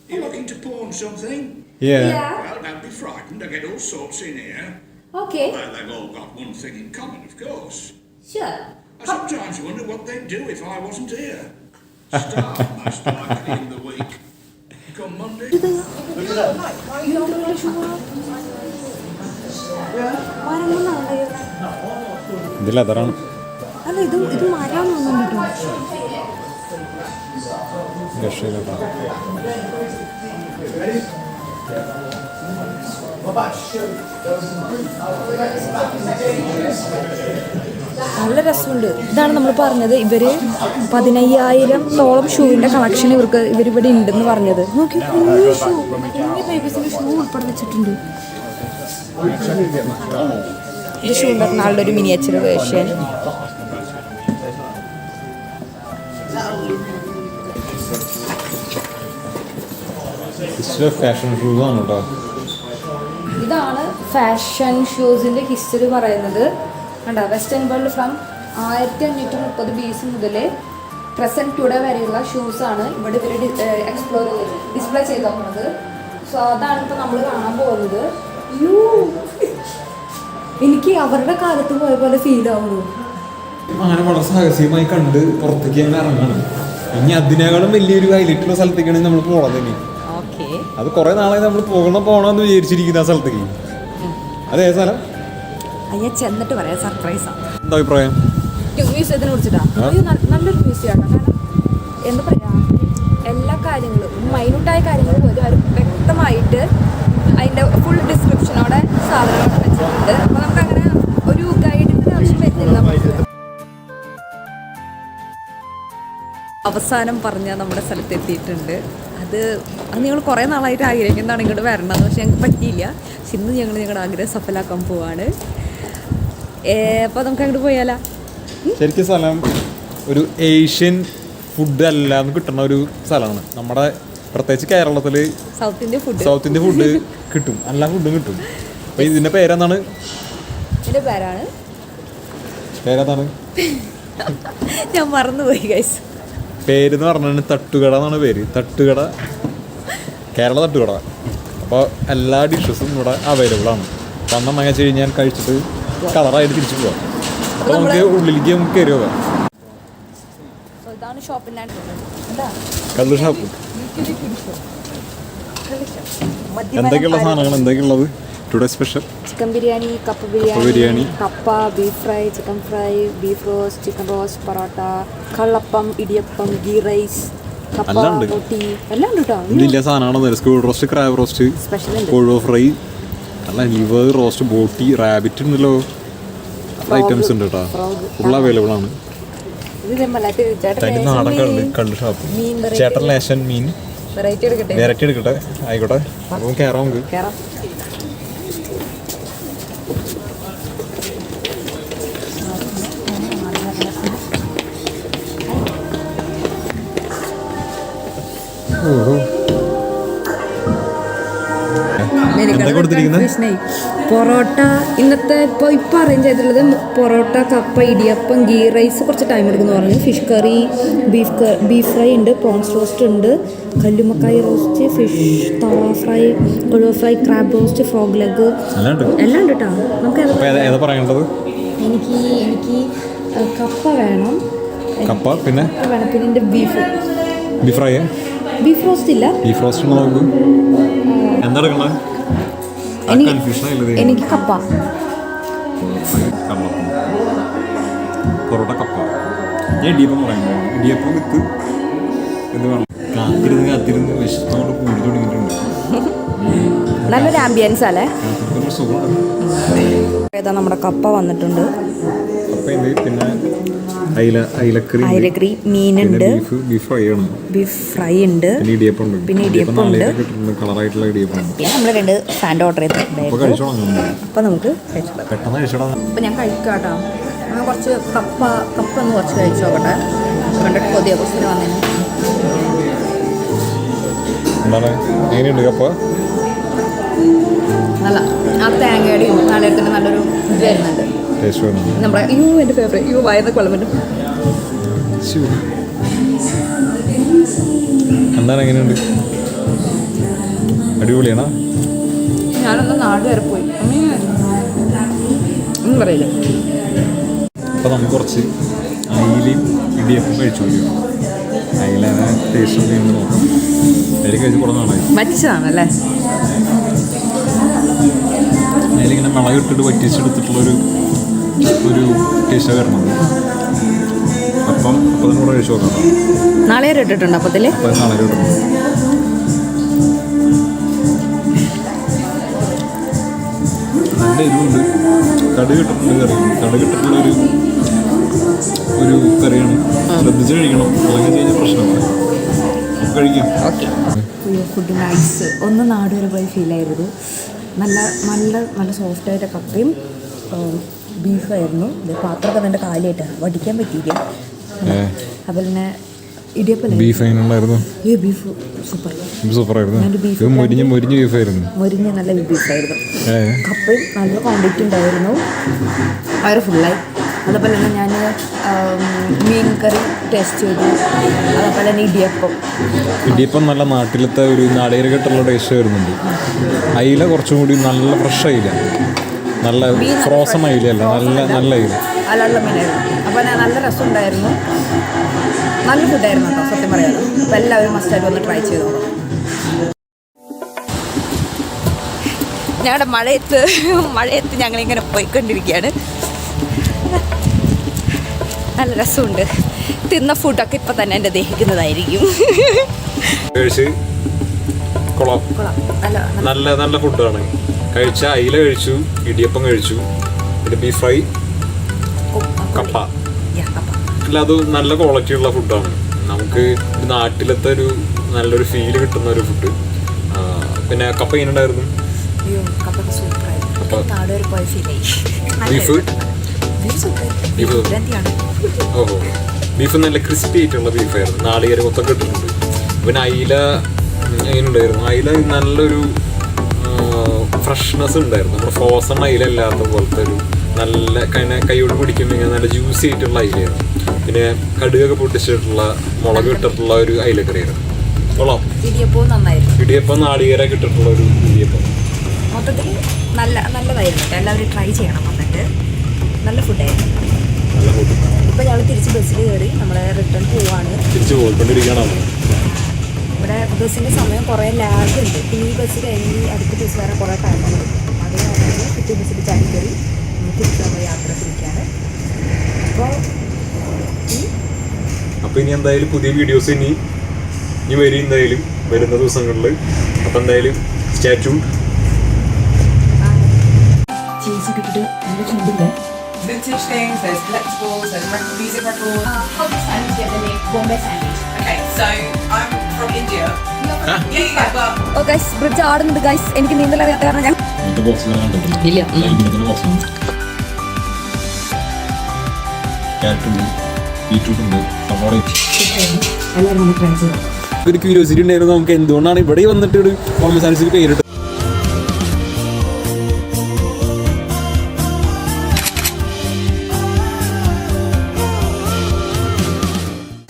You looking to pawn something? Yeah. Well, don't be frightened. I get all sorts in here. Okay. Well, they've all got one thing in common, of course. Sure. I sometimes wonder what they'd do if I wasn't here. Start most likely in the week. Come Monday. ഇതിൽ അതാണ്. അല്ല, ഇത് മരം നല്ല രസമുണ്ട്. ഇതാണ് നമ്മൾ പറഞ്ഞത്, ഇവര് 15,000-ഓളം ഷൂവിന്റെ കളക്ഷൻ ഇവരിവിടെ ഉണ്ടെന്ന് പറഞ്ഞത്. നോക്കി, ഷൂ ഉൾപ്പെടെ വെച്ചിട്ടുണ്ട്. ഇത് ഷൂ ഉണ്ടാക്കുന്ന ഒരു മിനിയേച്ചർ വേർഷൻ. ഫാഷൻ ഷൂസ് ആണ് കേട്ടോ. ഇതാണ് ഫാഷൻ ഷൂസിന്റെ ഹിസ്റ്ററി പറയുന്നത്. കണ്ടോ, വെസ്റ്റേൺ വേൾഡ് ഫ്രം 1530 BC മുതൽ പ്രസന്റ് ടുഡേ വരെയുള്ള ഷൂസാണ് ഇവിടെ ഇവർ ഡിസ്പ്ലേ ചെയ്ത് നോക്കുന്നത്. സോ അതാണ് ഇപ്പോൾ നമ്മൾ കാണാൻ പോകുന്നത്. എനിക്ക് അവരുടെ കാലത്ത് പോയ പോലെ ഫീൽ ആവുന്നു. അങ്ങനെ വളരെ സാഹസികമായി കണ്ട് പുറത്തേക്ക് അങ്ങനെ ഇറങ്ങണം. ഇനി അതിനേക്കാളും വലിയൊരു ഹൈലൈറ്റുള്ള സ്ഥലത്തേക്കാണ് നമ്മൾ പോണത്. ഇനി അത് കുറെ നാളായി നമ്മൾ പോകണമെന്ന് വിചാരിച്ചിരിക്കുന്ന ആ സ്ഥലത്തേക്ക്. അതേ സ്ഥലം ഞാൻ ചെന്നിട്ട് പറയാം, സർപ്രൈസാണ്. എന്താ അഭിപ്രായം? മ്യൂസിയത്തിനെ കുറിച്ചിട്ടാണ്. നല്ലൊരു മ്യൂസിയമാണ്. കാരണം എന്താ പറയുക, എല്ലാ കാര്യങ്ങളും മൈന്യൂട്ടായ കാര്യങ്ങൾ പോലും അവർ വ്യക്തമായിട്ട് അതിൻ്റെ ഫുൾ ഡിസ്ക്രിപ്ഷനോടെ സാധനങ്ങൾ വെച്ചിട്ടുണ്ട്. അപ്പോൾ നമുക്കങ്ങനെ ഒരു ഗൈഡിൻ്റെ ആവശ്യം വരുന്നില്ല. അവസാനം പറഞ്ഞ നമ്മുടെ സ്ഥലത്ത് എത്തിയിട്ടുണ്ട്. അത് നിങ്ങൾ കുറേ നാളായിട്ട് ആഗ്രഹിക്കുന്നതാണ് ഇങ്ങോട്ട് വരണമെന്ന്, പക്ഷെ ഞങ്ങൾക്ക് പറ്റിയില്ല. പക്ഷെ ഇന്ന് ഞങ്ങൾ ഞങ്ങളുടെ ആഗ്രഹം സഫലാക്കാൻ പോവാണ്. അപ്പോൾ നമുക്ക് അങ്ങോട്ട് പോയാലോ? ശരിക്കും സ്ഥലം ഒരു ഏഷ്യൻ ഫുഡ് അല്ലാന്ന് കിട്ടുന്ന ഒരു സ്ഥലമാണ്. നമ്മുടെ പ്രത്യേകിച്ച് കേരളത്തിൽ സൗത്ത് ഇന്ത്യ ഫുഡ് കിട്ടും, എല്ലാ ഫുഡും കിട്ടും. അപ്പോൾ ഇതിൻ്റെ പേരെന്താണ്? ഇതിൻ്റെ പേരാണ് ഞാൻ മറന്നുപോയി ഗൈസ്. പേരെന്ന് പറഞ്ഞാൽ തട്ടുകട എന്നാണ് പേര്. തട്ടുകട, കേരള തട്ടുകട. അപ്പോൾ എല്ലാ ഡിഷസും ഇവിടെ അവൈലബിൾ ആണ്. വന്നെന്ന് വെച്ച് കഴിഞ്ഞാൽ കഴിച്ചിട്ട് കളറായിട്ട് തിരിച്ചു പോവാം. അപ്പോൾ നമുക്ക് ഉള്ളിലേക്ക് നമുക്ക് കയറി പോകാം. ഇതാണ് ഷോപ്പിൻ്റെ കള്ള് ഷാപ്പ്. എന്തൊക്കെയുള്ള സാധനങ്ങൾ എന്തൊക്കെയുള്ളത് ടുഡേ സ്പെഷ്യൽ? ചിക്കൻ ബിരിയാണി, കപ്പ ബിരിയാണി, കപ്പ, beef fry, chicken fry, beef roast, chicken roast, porotta, kallappam, idiyappam, ghee rice, കപ്പ, റൊട്ടി, എല്ലാം ഉണ്ട് കേട്ടോ. ഇതില്ല സാധനമാണെന്ന് സ്കൂൾ റോസ്റ്റ്, ക്രാബ് റോസ്റ്റ്, കൊഴുവ ഫ്രൈ, അല്ല ലിവർ റോസ്റ്റ്, ബോട്ടി, റാബിറ്റ് ഉണ്ടല്ലോ. ഐറ്റംസ് ഉണ്ട് കേട്ടോ, ഫുൾ അവൈലബിൾ ആണ്. നാടൻ കള്ള് ഷാപ്പ്. ചേട്ടൻ ലേശൻ മീൻ വെറൈറ്റി എടുക്കട്ടെ. ആയിക്കോട്ടെ, അപ്പം കയറാം നമുക്ക്. പൊറോട്ട ഇന്നത്തെ ഇപ്പോൾ അറേഞ്ച് ചെയ്തിട്ടുള്ളത് പൊറോട്ട, കപ്പ, ഇടിയപ്പം, ഗീ റൈസ്. കുറച്ച് ടൈം എടുക്കുന്നു പറഞ്ഞു. ഫിഷ് കറി, ബീഫ് ഫ്രൈ ഉണ്ട്, പ്രോൺസ് റോസ്റ്റ് ഉണ്ട്, കല്ലുമ്മക്കായ റോസ്റ്റ്, ഫിഷ് തവ ഫ്രൈ, കൊഴുവ fry, crab roast, frog leg, എല്ലാം ഉണ്ട് കേട്ടോ. നമുക്ക് എനിക്ക് കപ്പ വേണം. കപ്പ പിന്നെ എൻ്റെ ബീഫ് ഫ്രൈ, ബീഫ് റോസ്റ്റ് ഇല്ല. ബീഫ് റോസ്റ്റ് നോക്ക്. എന്താ എടുക്കണേ? എനിക്ക് കപ്പ. പൊറോട്ട, കപ്പ. ഞാൻ ഇടിയപ്പം പറയുമ്പോൾ ഇടിയപ്പം വിത്ത് എന്ത് വേണം? കാത്തിരുന്ന് വിശത്തോട് കൂടി തുടങ്ങിയിട്ടുണ്ട്. നല്ലൊരു ആംബിയൻസ് അല്ലേ? സുഖമാണ്. ഏതാ നമ്മുടെ കപ്പ വന്നിട്ടുണ്ട്. കപ്പയുണ്ട്, പിന്നെ അയിലക്കറി, മീനുണ്ട്, ബീഫ് ഫ്രൈ ഉണ്ട്, പിന്നെ ഇടിയപ്പം ഉണ്ട്. കളറായിട്ടുള്ള ഇടിയപ്പം. പിന്നെ നമ്മൾ 2 സാൻഡ് ഓർഡർ ചെയ്തിട്ടുണ്ടായിരുന്നു. അപ്പോൾ നമുക്ക് പെട്ടെന്ന് കഴിച്ചോളാം. അപ്പോൾ ഞാൻ കഴിക്കാട്ടോ. ഞാൻ കുറച്ച് കപ്പ ഒന്ന് കുറച്ച് കഴിച്ചു നോക്കട്ടെ. കണ്ടിട്ട് കൊതിയ കുസിന് വന്നതിന്. എന്താണ്, എങ്ങനെയുണ്ട് കപ്പ? നല്ല ആ തേങ്ങയുടെയും നാളെടുത്തിട്ട് നല്ലൊരു ഇത് വരുന്നുണ്ട്. നമ്മുടെ എൻ്റെ ഫേവറേറ്റ് വായന കൊള്ളമുണ്ട്. എന്താണ്, എങ്ങനെയുണ്ട്? അടിപൊളിയാണോ? ഞാനൊന്ന് നാട് വരെ പോയി ഒന്നും പറയില്ല. അപ്പോൾ നമുക്ക് കുറച്ച് അയിലയും ഇടിയപ്പം കഴിച്ചു നോക്കിയോ. അയില ടേസ്റ്റ് ചെയ്യുന്നത് നോക്കാം. അതിൽ കഴിച്ച് കുറേ നാളായി. വറ്റിച്ചതാണല്ലേ? അതിലിങ്ങനെ മുളകിട്ടിട്ട് വറ്റിച്ചെടുത്തിട്ടുള്ളൊരു ടേസ്റ്റാണ് വരുന്നത്. അപ്പം തന്നെ കൂടെ കഴിച്ചു നോക്കാം. നാളെ ഇട്ടിട്ടുണ്ട് അപ്പത്തിൽ. അപ്പം നാളെ ഇട്ടിട്ടുണ്ട്. നല്ല എരിവുണ്ട്. കടുക് ഇട്ടിട്ടുള്ളൊരു കറിയാണ്. ശ്രദ്ധിച്ച് കഴിക്കണം, അല്ലെങ്കിൽ കഴിഞ്ഞാൽ പ്രശ്നമാണ്. നമുക്ക് കഴിക്കാം. ഓക്കെ. Food nice. ഒന്ന് നാട് വരെ പോയി ഫീലായിരുന്നു. നല്ല നല്ല നല്ല സോഫ്റ്റായിട്ട് കപ്പയും ബീഫായിരുന്നു. പാത്രമൊക്കെ നല്ല കാലിയായിട്ടാണ്, വടിക്കാൻ പറ്റിയില്ല. അതുപോലെ തന്നെ ഇടിയപ്പം ബീഫ് സൂപ്പറായിരുന്നു. മൊരിഞ്ഞ നല്ല ബീഫായിരുന്നു. കപ്പയും നല്ല ക്വാണ്ടിറ്റി ഉണ്ടായിരുന്നു. അവർ ഫുള്ളായി. അതുപോലെ തന്നെ ഞാൻ മീൻ കറി ടേസ്റ്റ് ചെയ്തു. അതുപോലെ തന്നെ ഇടിയപ്പം നല്ല നാട്ടിലത്തെ ഒരു നാടകട്ടുള്ള ടേസ്റ്റ് വരുന്നുണ്ട്. അയില കുറച്ചും കൂടി നല്ല ഫ്രഷ് അയില, നല്ല ഫ്രോസൺ അയിലല്ല, നല്ല അയില, നല്ല മീനായിരുന്നു. അപ്പോൾ നല്ല രസമുണ്ടായിരുന്നു. നല്ല ഫുഡായിരുന്നു കേട്ടോ, സത്യം പറയാമല്ലോ. അപ്പോൾ എല്ലാവരും മസ്റ്റായിട്ട് ഒന്ന് ട്രൈ ചെയ്ത് നോക്കാം. ഞങ്ങളുടെ മഴയത്ത് ഞങ്ങളിങ്ങനെ പോയിക്കൊണ്ടിരിക്കുകയാണ്. നല്ല രസമുണ്ട്. തിന്ന ഫുഡൊക്കെ ഇപ്പം തന്നെ എൻ്റെ ദഹിക്കുന്നതായിരിക്കും. കഴിച്ച് കൊള്ളാം, നല്ല നല്ല ഫുഡാണ്. കഴിച്ച അയില കഴിച്ചു, ഇടിയപ്പം കഴിച്ചു, പിന്നെ ബീഫ് ഫ്രൈ, കപ്പ, അല്ല അത് നല്ല ക്വാളിറ്റി ഉള്ള ഫുഡാണ്. നമുക്ക് നാട്ടിലത്തെ ഒരു നല്ലൊരു ഫീല് കിട്ടുന്ന ഒരു ഫുഡ്. പിന്നെ കപ്പ ഇങ്ങനെ ഉണ്ടായിരുന്നു, ബീഫ് ഓഹോ ബീഫ് നല്ല ക്രിസ്പി ആയിട്ടുള്ള ബീഫായിരുന്നു, നാളികേരം മൊത്തം ഇട്ടിട്ടുണ്ട്. പിന്നെ അയില അതിനുണ്ടായിരുന്നു, അയില നല്ലൊരു ഫ്രഷ്നെസ് ഉണ്ടായിരുന്നു. നമ്മുടെ ഫ്രോസൺ അയില അല്ലാത്ത പോലത്തെ ഒരു നല്ല കൈയോട് പിടിക്കുമ്പോൾ നല്ല ജ്യൂസി ആയിട്ടുള്ള അയിലായിരുന്നു. പിന്നെ കടുകൊക്കെ പൊട്ടിച്ചിട്ടുള്ള മുളക് ഇട്ടിട്ടുള്ള ഒരു അയിലക്കറിയായിരുന്നു. കൊള്ളാം. ഇടിയപ്പവും നന്നായിരുന്നു. ഇടിയപ്പം നാളികേരൊക്കെ ഇട്ടിട്ടുള്ള ഒരു ഇടിയപ്പം മൊത്തത്തിൽ നല്ലതായിരുന്നു. എല്ലാവരും ട്രൈ ചെയ്യണം. വന്നിട്ട് നല്ല ഫുഡായിരുന്നു. നല്ല ഫുഡ്. ഇപ്പം ഞങ്ങൾ തിരിച്ച് ബസ്സിൽ കയറി നമ്മൾ റിട്ടേൺ പോവാണ്. തിരിച്ചു പോയിക്കൊണ്ടിരിക്കുകയാണ്. ഇവിടെ ബസ്സിൻ്റെ സമയം കുറേ ലാഗ് ഉണ്ട്. പിന്നെ ഈ ബസ് കഴിഞ്ഞ് അടുത്ത ബസ് വരാൻ കുറേ ടൈമുണ്ട്. അത് കാരണം പിറ്റേ ബസ്സിൽ ചാടി കയറി തിരിച്ച് നമ്മൾ യാത്ര തിരിക്കുകയാണ്. അപ്പോൾ ഇനി എന്തായാലും പുതിയ വീഡിയോസ് ഇനി വരും, എന്തായാലും വരുന്ന ദിവസങ്ങളിൽ. അപ്പം എന്തായാലും സ്റ്റേ ട്യൂൺഡ്. ചീസ് ഇട്ടിട്ട് നല്ല ചൂടില്ലേ? Vintage things, there's collectibles, there's music records. How do sandwich get the name Bombay sandwich? Okay, so I'm from India. Yeah, but guys bridge ആടുന്നുണ്ട് ഗൈസ്. എനിക്ക് നീന്തൽ അറിയാത്ത കാരണം ഞാൻ ഇല്ല. എല്ലാവരും നമുക്ക് ട്രൈ ചെയ്യാം. ഒരു ക്യൂരിയോസിറ്റി ഉണ്ടായിരുന്നു നമുക്ക് എന്തുകൊണ്ടാണ് ഇവിടെ വന്നിട്ട് ഒരു ബോംബെ സാൻഡ്വിച്ചിന് പേരിട്ട്.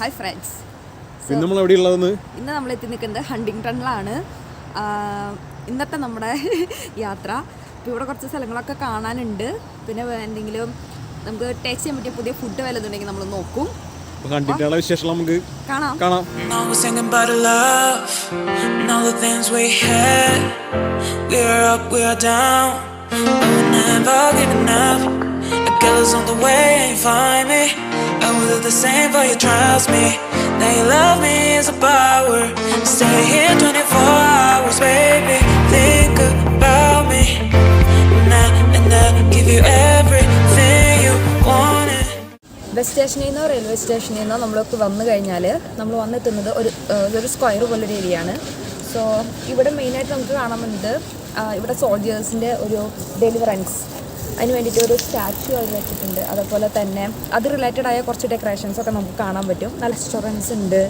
ഹായ് ഫ്രണ്ട്സ്, പിന്നെ നമ്മൾ എവിടെ ഉള്ളതെന്ന് ഇന്ന് നമ്മൾ എത്തി നിൽക്കുന്നത് ഹണ്ടിങ്ടണിലാണ്. ഇന്നത്തെ നമ്മുടെ യാത്ര. ഇപ്പോൾ ഇവിടെ കുറച്ച് സ്ഥലങ്ങളൊക്കെ കാണാനുണ്ട്. പിന്നെ എന്തെങ്കിലും നമുക്ക് ടേസ്റ്റ് ചെയ്യാൻ പറ്റിയ പുതിയ ഫുഡ് വല്ലതുണ്ടെങ്കിൽ നമ്മൾ നോക്കും. കണ്ടിട്ടുള്ള വിശേഷം നമുക്ക് കാണാം. Now we're singing about the love and all the things we had. We're up, we're down, but we're never giving up. The girls on the way ain't find me, and we'll do the same for you, trust me. Now you love me is a power. Stay here 24 hours, baby. Think about me, and I'll give you everything you wanted. Bus സ്റ്റേഷനിൽ നിന്നോ railway സ്റ്റേഷനിൽ നിന്നോ നമ്മളൊക്കെ വന്നു കഴിഞ്ഞാൽ നമ്മൾ വന്നെത്തുന്നത് ഒരു square പോലൊരു ഏരിയ ആണ്. സോ ഇവിടെ മെയിനായിട്ട് നമുക്ക് കാണാൻ പറ്റുന്നത് ഇവിടെ സോൾജേഴ്സിൻ്റെ ഒരു ഡെലിവറൻസ്, അതിന് വേണ്ടിയിട്ട് ഒരു സ്റ്റാച്യു അവർ വെച്ചിട്ടുണ്ട്. അതുപോലെ തന്നെ അത് റിലേറ്റഡ് ആയ കുറച്ച് ഡെക്കറേഷൻസ് ഒക്കെ നമുക്ക് കാണാൻ പറ്റും. നല്ല റെസ്റ്റോറൻറ്റ്സ് ഉണ്ട്.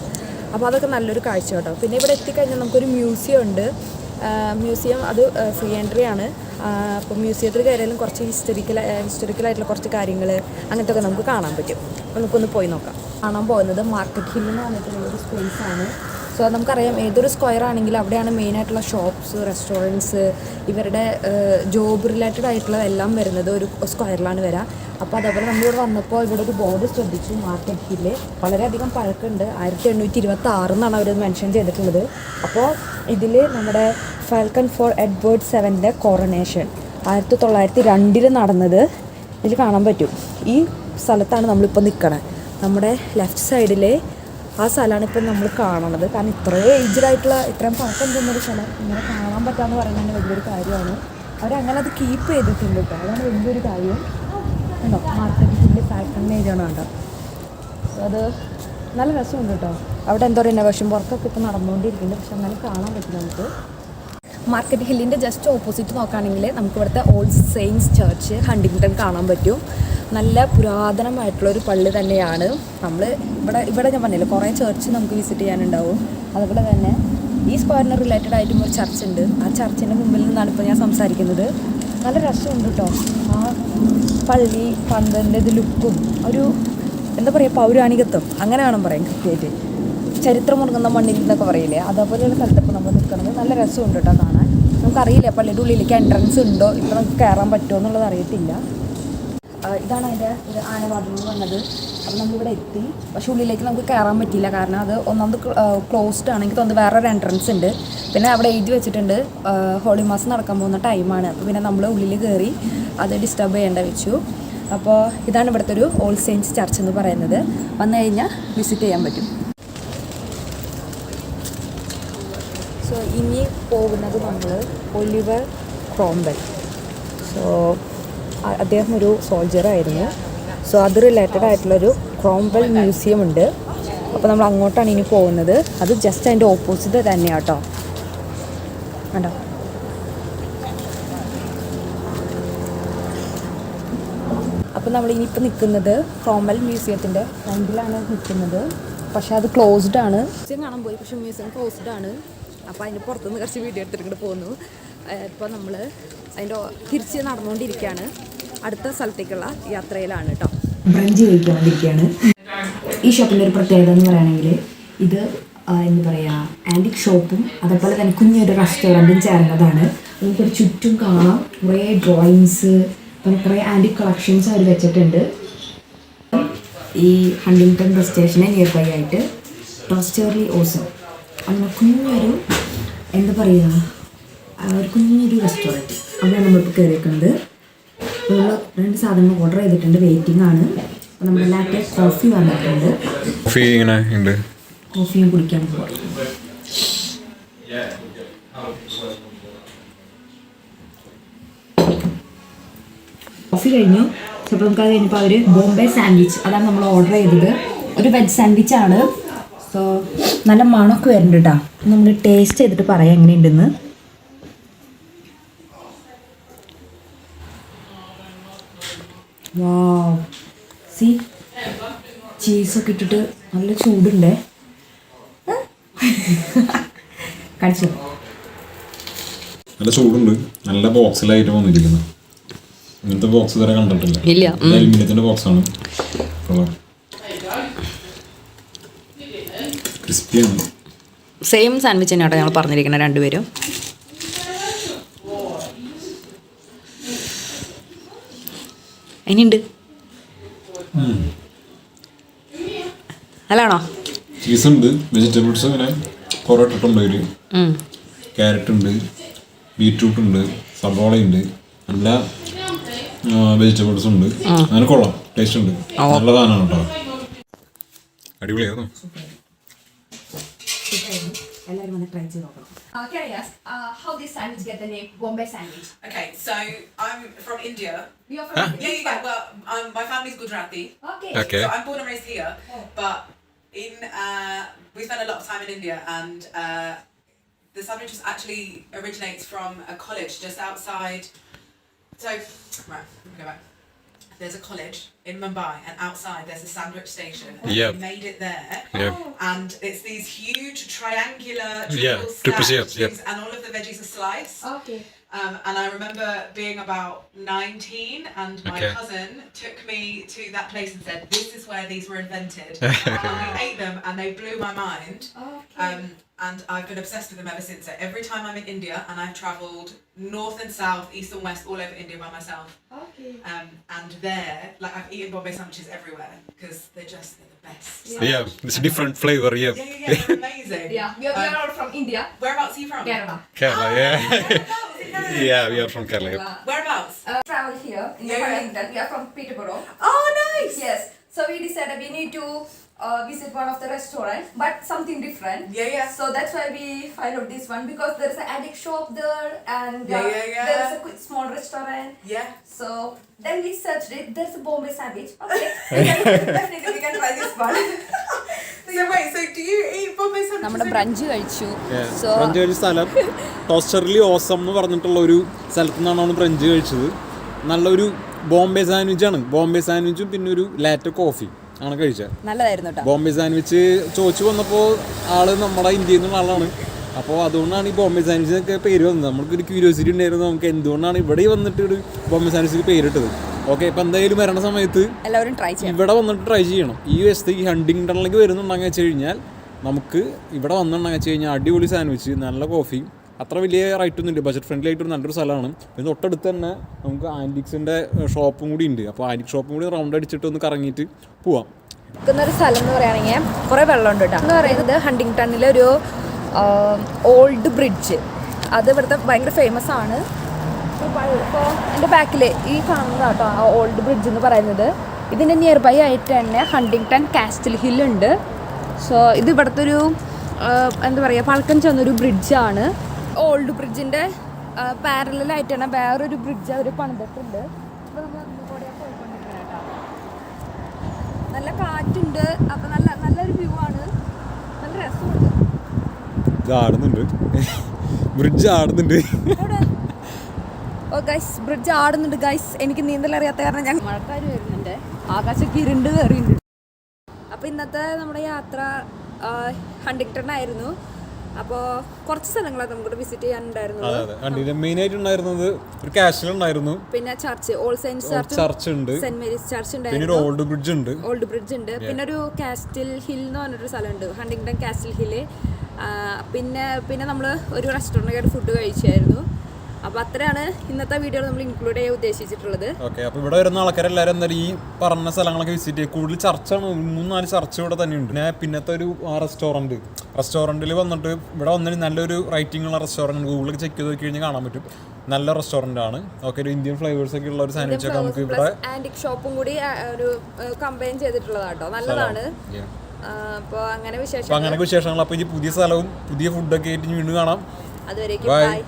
അപ്പോൾ അതൊക്കെ നല്ലൊരു കാഴ്ച കേട്ടോ. പിന്നെ ഇവിടെ എത്തിക്കഴിഞ്ഞാൽ നമുക്കൊരു മ്യൂസിയം ഉണ്ട്. മ്യൂസിയം അത് ഫ്രീ എൻട്രി ആണ്. അപ്പോൾ മ്യൂസിയത്തിൽ കയറിയാലും കുറച്ച് ഹിസ്റ്ററിക്കലായിട്ടുള്ള കുറച്ച് കാര്യങ്ങൾ അങ്ങനത്തെ ഒക്കെ നമുക്ക് കാണാൻ പറ്റും. നമുക്കൊന്ന് പോയി നോക്കാം. കാണാൻ പോകുന്നത് മാർക്കറ്റ് ഹിൽ എന്ന് പറഞ്ഞിട്ടുള്ളൊരു സ്പേസ് ആണ്. സോ നമുക്കറിയാം ഏതൊരു സ്ക്വയർ ആണെങ്കിലും അവിടെയാണ് മെയിനായിട്ടുള്ള ഷോപ്സ്, റെസ്റ്റോറൻറ്റ്സ്, ഇവരുടെ ജോബ് റിലേറ്റഡ് ആയിട്ടുള്ള എല്ലാം വരുന്നത് ഒരു സ്ക്വയറിലാണ് വരിക. അപ്പോൾ അതേപോലെ നമ്മളിവിടെ വന്നപ്പോൾ ഇവിടെ ഒരു ബോർഡ് ശ്രദ്ധിച്ചു. മാർക്കറ്റ് ഹില്ല് വളരെയധികം പഴക്കമുണ്ട്. 1826 എന്നാണ് അവർ മെൻഷൻ ചെയ്തിട്ടുള്ളത്. അപ്പോൾ ഇതിൽ നമ്മുടെ ഫാൽക്കൺ ഫോർ എഡ്വേർഡ് 7ൻ്റെ കോറനേഷൻ 1902 നടന്നത് ഇതിൽ കാണാൻ പറ്റും. ഈ സ്ഥലത്താണ് നമ്മളിപ്പോൾ നിൽക്കണത്. നമ്മുടെ ലെഫ്റ്റ് സൈഡിൽ ആ സ്ഥലമാണ് ഇപ്പം നമ്മൾ കാണുന്നത്. കാരണം ഇത്രയും ഏജ്ഡായിട്ടുള്ള ഇത്രയും പഴക്കം ചെന്നൊരു സ്ഥലം ഇങ്ങനെ കാണാൻ പറ്റാമെന്ന് പറയുന്നത് വലിയൊരു കാര്യമാണ്. അവരങ്ങനെ അത് കീപ്പ് ചെയ്തിട്ടുണ്ട് കേട്ടോ. അതാണ് വലിയൊരു കാര്യം. ഉണ്ടോ മാർക്കറ്റിൻ്റെ ഫാൽക്കൺ ഏരിയയാണ് കണ്ടോ. അത് നല്ല രസമുണ്ട് കേട്ടോ. അവിടെ എന്തോ റിനോവേഷൻ വർക്കൊക്കെ ഇപ്പോൾ നടന്നുകൊണ്ടിരിക്കുന്നുണ്ട്. പക്ഷെ എന്നാലും കാണാൻ പറ്റും നമുക്ക്. മാർക്കറ്റ് ഹില്ലിൻ്റെ ജസ്റ്റ് ഓപ്പോസിറ്റ് നോക്കുകയാണെങ്കിൽ നമുക്ക് ഇവിടുത്തെ ഓൾഡ് സെയിൻസ് ചർച്ച് ഹണ്ടിങ്ടൺ കാണാൻ പറ്റും. നല്ല പുരാതനമായിട്ടുള്ളൊരു പള്ളി തന്നെയാണ്. നമ്മൾ ഇവിടെ ഞാൻ പറഞ്ഞില്ല കുറേ ചർച്ച് നമുക്ക് വിസിറ്റ് ചെയ്യാനുണ്ടാവും. അതുപോലെ തന്നെ ഈ സ്ക്വയറിന് റിലേറ്റഡ് ആയിട്ടും ഒരു ചർച്ച് ഉണ്ട്. ആ ചർച്ചിൻ്റെ മുമ്പിൽ നിന്നാണ് ഇപ്പോൾ ഞാൻ സംസാരിക്കുന്നത്. നല്ല രസമുണ്ട് കേട്ടോ. ആ പള്ളി പന്ത്രണ്ട് ഇത് ലുക്കും ഒരു എന്താ പറയുക പൗരാണികത്വം അങ്ങനെ വേണം പറയാൻ കൃത്യമായിട്ട്. ചരിത്രം ഉറങ്ങുന്ന മണ്ണിൽ എന്നൊക്കെ പറയില്ലേ, അതേപോലെയുള്ള സ്ഥലത്തിപ്പോൾ നമ്മൾ നിൽക്കുന്നത്. നല്ല രസമുണ്ട് കേട്ടോ കാണാൻ. നമുക്കറിയില്ല പള്ളിയുടെ ഉള്ളിലേക്ക് എൻട്രൻസ് ഉണ്ടോ ഇപ്പോൾ നമുക്ക് കയറാൻ പറ്റുമോ എന്നുള്ളത് അറിയത്തില്ല. ഇതാണ് അതിൻ്റെ ഒരു ആനവാതിൽ എന്ന് പറഞ്ഞത്. അപ്പോൾ നമ്മളിവിടെ എത്തി. പക്ഷേ ഉള്ളിലേക്ക് നമുക്ക് കയറാൻ പറ്റിയില്ല. കാരണം അത് ഒന്നാമത് ക്ലോസ്ഡ് ആണ്. എനിക്ക് തോന്നുന്നത് വേറൊരു എൻട്രൻസ് ഉണ്ട്. പിന്നെ അവിടെ എഴുതി വെച്ചിട്ടുണ്ട് ഹോളി മാസം നടക്കാൻ പോകുന്ന ടൈമാണ്. അപ്പോൾ പിന്നെ നമ്മൾ ഉള്ളിൽ കയറി അത് ഡിസ്റ്റർബ് ചെയ്യേണ്ട വെച്ചു. അപ്പോൾ ഇതാണ് ഇവിടുത്തെ ഒരു ഓൾ സെയിൻറ്റ്സ് ചർച്ച് എന്ന് പറയുന്നത്. വന്നു കഴിഞ്ഞാൽ വിസിറ്റ് ചെയ്യാൻ പറ്റും. സോ ഇനി പോകുന്നത് നമ്മൾ ഒലിവർ ക്രോംവെൽ. സോ അദ്ദേഹം ഒരു സോൾജറായിരുന്നു. സോ അത് റിലേറ്റഡ് ആയിട്ടുള്ളൊരു ക്രോംവെൽ മ്യൂസിയം ഉണ്ട്. അപ്പോൾ നമ്മൾ അങ്ങോട്ടാണ് ഇനി പോകുന്നത്. അത് ജസ്റ്റ് അതിൻ്റെ ഓപ്പോസിറ്റ് തന്നെയാണ് കേട്ടോ. കണ്ടോ? അപ്പോൾ നമ്മൾ ഇനിയിപ്പോൾ നിൽക്കുന്നത് ക്രോംവെൽ മ്യൂസിയത്തിൻ്റെ ഫ്രണ്ടിലാണ് നിൽക്കുന്നത്. പക്ഷേ അത് ക്ലോസ്ഡ് ആണ്. മ്യൂസിയം കാണാൻ പോയി, പക്ഷേ മ്യൂസിയം ക്ലോസ്ഡ് ആണ്. അപ്പോൾ അതിൻ്റെ പുറത്തുനിന്ന് കുറച്ച് വീഡിയോ എടുത്തിട്ട് പോകുന്നു. ഇപ്പോൾ നമ്മൾ അതിൻ്റെ തിരിച്ച് നടന്നുകൊണ്ടിരിക്കുകയാണ്. അടുത്ത സ്ഥലത്തേക്കുള്ള യാത്രയിലാണ് കേട്ടോ. ബ്രഞ്ച് കഴിച്ചുകൊണ്ടിരിക്കുകയാണ്. ഈ ഷോപ്പിൻ്റെ ഒരു പ്രത്യേകത എന്ന് പറയുകയാണെങ്കിൽ ഇത് എന്താ പറയുക, ആൻറ്റിക് ഷോപ്പും അതേപോലെ തന്നെ കുഞ്ഞൊരു റെസ്റ്റോറൻറ്റും ചേർന്നതാണ്. നമുക്കൊരു ചുറ്റും കാണാം കുറേ ഡ്രോയിങ്സ്, പിന്നെ കുറേ ആൻറ്റിക് കളക്ഷൻസ് അവർ വെച്ചിട്ടുണ്ട്. ഈ ഹണ്ടിങ്ടൺ ബസ് സ്റ്റേഷനെ നിയർ ബൈ ആയിട്ട് ടോസ്റ്റർലി ഓസം അങ്ങനെ കുഞ്ഞൊരു എന്താ പറയുക, ഒരു കുഞ്ഞൊരു റെസ്റ്റോറൻറ്റ് അവിടെയാണ് നമ്മളിപ്പോൾ കയറിയിരിക്കുന്നത്. നമ്മൾ 2 സാധനങ്ങൾ ഓർഡർ ചെയ്തിട്ടുണ്ട്, വെയിറ്റിംഗ് ആണ്. അപ്പോൾ നമ്മുടെ ലാറ്റെ കോഫി വന്നിട്ടുണ്ട്. കോഫി ഇങ്ങനെ ഉണ്ട്, കോഫിയും കുടിക്കാൻ പോവാം. കോഫി കഴിഞ്ഞു. അപ്പോൾ നമുക്ക് അത് കഴിഞ്ഞപ്പോൾ അവർ ബോംബെ സാൻഡ്വിച്ച് അതാണ് നമ്മൾ ഓർഡർ ചെയ്തത്. ഒരു വെജ് സാൻഡ്വിച്ചാണ്. സോ നല്ല മണമൊക്കെ വരുന്നുണ്ട് കേട്ടോ. നമ്മൾ ടേസ്റ്റ് ചെയ്തിട്ട് പറയാം എങ്ങനെയുണ്ടെന്ന്. വാവ്, സി ചീസൊക്കെ ഇട്ടിട്ട് നല്ല ചൂടുണ്ടേ. കഴിച്ചു. നല്ല ചൂടുണ്ട്. നല്ല ബോക്സിലായിട്ട് വന്നിരിക്കുന്നത്. ഇങ്ങനത്തെ ബോക്സ് ഇതുവരെ കണ്ടിട്ടില്ല. അലുമിനിയത്തിന്റെ ബോക്സാണ്. ക്രിസ്പിയാണ്. സെയിം സാൻഡ്വിച്ച് തന്നെയാണ് ഞങ്ങൾ പറഞ്ഞിരിക്കുന്നത് രണ്ടുപേരും. എങ്ങനെയുണ്ട്? നല്ലതാണോ? ചീസ് ഉണ്ട്, വെജിറ്റബിൾസ് ഇങ്ങനെ കുറേ ഇട്ടിട്ടുണ്ട്. ഒരു ക്യാരറ്റ് ഉണ്ട്, ബീറ്റ്റൂട്ട് ഉണ്ട്, സബോള ഉണ്ട്, എല്ലാ വെജിറ്റബിൾസും ഉണ്ട്. അങ്ങനെ കൊള്ളാം, ടേസ്റ്റ് ഉണ്ട്, നല്ല സാധനമാണ് കേട്ടോ. അടിപൊളിയായിരുന്നു. എല്ലാവരും വന്ന് ട്രൈ ചെയ്ത് നോക്കണം. Can I ask how this sandwich get the name Bombay sandwich? Okay, so I'm from India. You're from India? Yeah. Well, my family's Gujarati. Okay. So I'm born and raised here, but we spent a lot of time in India, and the sandwich actually originates from a college just outside. So, right, let me go back. There's a college in Mumbai, and outside there's a sandwich station. And they made it there. And it's these huge triangular triple snacks, and all of the veggies are sliced. Okay. And I remember being about 19, and my cousin took me to that place and said, "This is where these were invented." And we ate them, and they blew my mind. And I've been obsessed with them ever since. So every time I'm in India, and I've travelled north and south, east and west, all over India by myself. And there, like I've eaten Bombay sandwiches everywhere because they're the best. It's a different flavor. Yeah, amazing. Yeah, we are all from India. Whereabouts are you from? Kerala. Kerala, yeah, we are from Kerala. Whereabouts? Travel here in Wellington. We are from Peterborough. Oh, nice. Yes. So we decided we need to visit one of the restaurants, but something different. Yeah. So that's why we followed this one, because there's an antique shop there, and there's a quick small restaurant. Yeah. So then we searched it. There's a Bombay sandwich. Okay. Definitely we can try this one. So wait, so do you eat Bombay sandwiches? നമ്മുടെ brunch കഴിച്ചു. Brunch കഴിച്ച സ്ഥലം ടോസ്റ്റർലി awesome എന്ന് പറഞ്ഞിട്ടുള്ള ഒരു സ്ഥലത്തു നിന്നാണ് നമ്മൾ ബ്രഞ്ച് കഴിച്ചത്. നല്ലൊരു ബോംബെ സാൻഡ്വിച്ചാണ്. ബോംബെ സാൻഡ്വിച്ചും പിന്നെ ഒരു ലാറ്റ കോഫി ആണ് കഴിച്ചത്. നല്ലതായിരുന്നു കേട്ടോ. ബോംബെ സാൻഡ്വിച്ച് ചോദിച്ചു വന്നപ്പോൾ ആള് നമ്മുടെ ഇന്ത്യയിൽ നിന്നുള്ള ആളാണ്. അപ്പോൾ അതുകൊണ്ടാണ് ഈ ബോംബെ സാൻഡ്വിച്ചിനൊക്കെ പേര് വന്നത്. നമുക്കൊരു ക്യൂരിയോസിറ്റി ഉണ്ടായിരുന്നു, നമുക്ക് എന്തുകൊണ്ടാണ് ഇവിടെ വന്നിട്ട് ഒരു ബോംബെ സാൻഡ്വിച്ചിന് പേരിട്ടത്. ഓക്കെ, ഇപ്പം എന്തായാലും വരണ സമയത്ത് എല്ലാവരും ട്രൈ ചെയ്യണം. ഇവിടെ വന്നിട്ട് ട്രൈ ചെയ്യണം. ഈ വശത്ത് ഈ ഹണ്ടിങ്ടണിലേക്ക് വരുന്നുണ്ടെങ്കിൽ വെച്ച് കഴിഞ്ഞാൽ നമുക്ക് ഇവിടെ വന്നിട്ടുണ്ടെങ്കിൽ വെച്ച് കഴിഞ്ഞാൽ അടിപൊളി സാൻഡ്വിച്ച്, നല്ല കോഫി, അത്ര വലിയ റേറ്റ് ഒന്നും ഇല്ല, ബജറ്റ് ഫ്രണ്ട്ലി ആയിട്ടൊരു നല്ലൊരു സ്ഥലമാണ്. പിന്നെ തൊട്ടടുത്ത് തന്നെ നമുക്ക് ആൻറ്റിക്സിൻ്റെ ഷോപ്പും കൂടി ഉണ്ട്. അപ്പോൾ ആൻറ്റിക് ഷോപ്പും കൂടി റൗണ്ട് അടിച്ചിട്ട് ഒന്ന് കറങ്ങിയിട്ട് പോവാം. നിൽക്കുന്നൊരു സ്ഥലം എന്ന് പറയുകയാണെങ്കിൽ കുറേ വെള്ളമുണ്ട് കേട്ടോ. എന്ന് പറയുന്നത് ഹണ്ടിങ്ടണിലൊരു ഓൾഡ് ബ്രിഡ്ജ്, അത് ഇവിടുത്തെ ഭയങ്കര ഫേമസ് ആണ്. ഇപ്പോൾ എൻ്റെ ബാക്കിൽ ഈ കാണുന്നത് കേട്ടോ ആ ഓൾഡ് ബ്രിഡ്ജ് എന്ന് പറയുന്നത്. ഇതിൻ്റെ നിയർ ബൈ ആയിട്ട് തന്നെ ഹണ്ടിങ്ടൺ കാസ്റ്റൽ ഹില്ലുണ്ട്. സോ ഇത് ഇവിടുത്തെ ഒരു എന്താ പറയുക പഴക്കം ചെന്നൊരു ബ്രിഡ്ജാണ്. ഓൾഡ് ബ്രിഡ്ജിൻ്റെ പാരലായിട്ട് തന്നെ വേറൊരു ബ്രിഡ്ജ് അവർ പണിതിട്ടുണ്ട്. അപ്പോൾ നമ്മൾ കൂടെ പോയിക്കൊണ്ടിരിക്കണം കേട്ടോ. നല്ല കാറ്റുണ്ട്. അപ്പോൾ നല്ലൊരു വ്യൂ ആണ്. നല്ല രസമുണ്ട്. ആടുന്നുണ്ട് ബ്രിഡ്ജ് ആടുന്നുണ്ട്. ഓ ഗൈസ് ബ്രിഡ്ജ് ആടുന്നുണ്ട് ഗൈസ്. എനിക്ക് നീന്തൽ അറിയാത്ത കാരണം ഞാൻ മഴക്കാർ വരുന്നുണ്ട്. ആകാശമൊക്കെ ഇരുണ്ട് കയറിയുണ്ട്. അപ്പോൾ ഇന്നത്തെ നമ്മുടെ യാത്ര ഹണ്ടിങ്ടൺ ആയിരുന്നു. അപ്പോൾ കുറച്ച് സ്ഥലങ്ങളാണ് നമുക്ക് വിസിറ്റ് ചെയ്യാനുണ്ടായിരുന്നു. മെയിൻ ആയിട്ട് ഉണ്ടായിരുന്നത് ഒരു കാസ്റ്റൽ ഉണ്ടായിരുന്നു, പിന്നെ ചർച്ച് ഓൾ സെയിൻസ് ചർച്ച് ഉണ്ട്, സെന്റ് മേരീസ് ചർച്ച് പിന്നെ ഉണ്ടായിരുന്നു, ഓൾഡ് ബ്രിഡ്ജ് ഉണ്ട്, പിന്നെ ഒരു കാസ്റ്റൽ ഹിൽ എന്ന് പറഞ്ഞൊരു സ്ഥലമുണ്ട്, ഹണ്ടിങ്ടൺ കാസ്റ്റൽ ഹില്ല്. പിന്നെ നമ്മൾ ഒരു റെസ്റ്റോറൻറ്റ് കയറി ഫുഡ് കഴിച്ചായിരുന്നു. അപ്പോൾ അത്രയാണ് ഇന്നത്തെ വീഡിയോയിൽ നമ്മൾ ഇൻക്ലൂഡ് ചെയ്യാൻ ഉദ്ദേശിച്ചിട്ടുള്ളത്. ഓക്കെ. അപ്പോൾ ഇവിടെ വരുന്ന ആൾക്കാരെല്ലാവരും എന്തായാലും ഈ പറഞ്ഞ സ്ഥലങ്ങളൊക്കെ വിസിറ്റ് ചെയ്യുക. കൂടുതൽ ചർച്ചാണ്, 3-4 ചർച്ച് ഇവിടെ തന്നെയുണ്ട്. പിന്നെ പിന്നത്തെ ഒരു റെസ്റ്റോറൻറ്റിൽ വന്നിട്ട് ഇവിടെ വന്നിട്ട് നല്ലൊരു റേറ്റിംഗ് ഉള്ള റെസ്റ്റോറൻറ്റ് ഗൂഗിളിൽ ചെക്ക് ചെയ്ത് നോക്കി കഴിഞ്ഞാൽ കാണാൻ പറ്റും. നല്ല റെസ്റ്റോറൻ്റ് ആണ്. ഓക്കെ. ഒരു ഇന്ത്യൻ ഫ്ലേവേഴ്സ് ഒക്കെ ഉള്ള ഒരു സാൻഡ്വിച്ച് ഒക്കെ നമുക്ക് ഇവിടെ ആന്റിക് ഷോപ്പും കൂടി ഒരു കമ്പൈൻ ചെയ്തിട്ടുള്ളതാട്ടോ. നല്ലതാണ്. അപ്പോൾ അങ്ങനെ വിശേഷങ്ങൾ. അപ്പോൾ ഈ പുതിയ സ്ഥലവും പുതിയ ഫുഡൊക്കെ ആയിട്ട് വീണ്ടും കാണാം. അതുവരേക്കും ബൈ.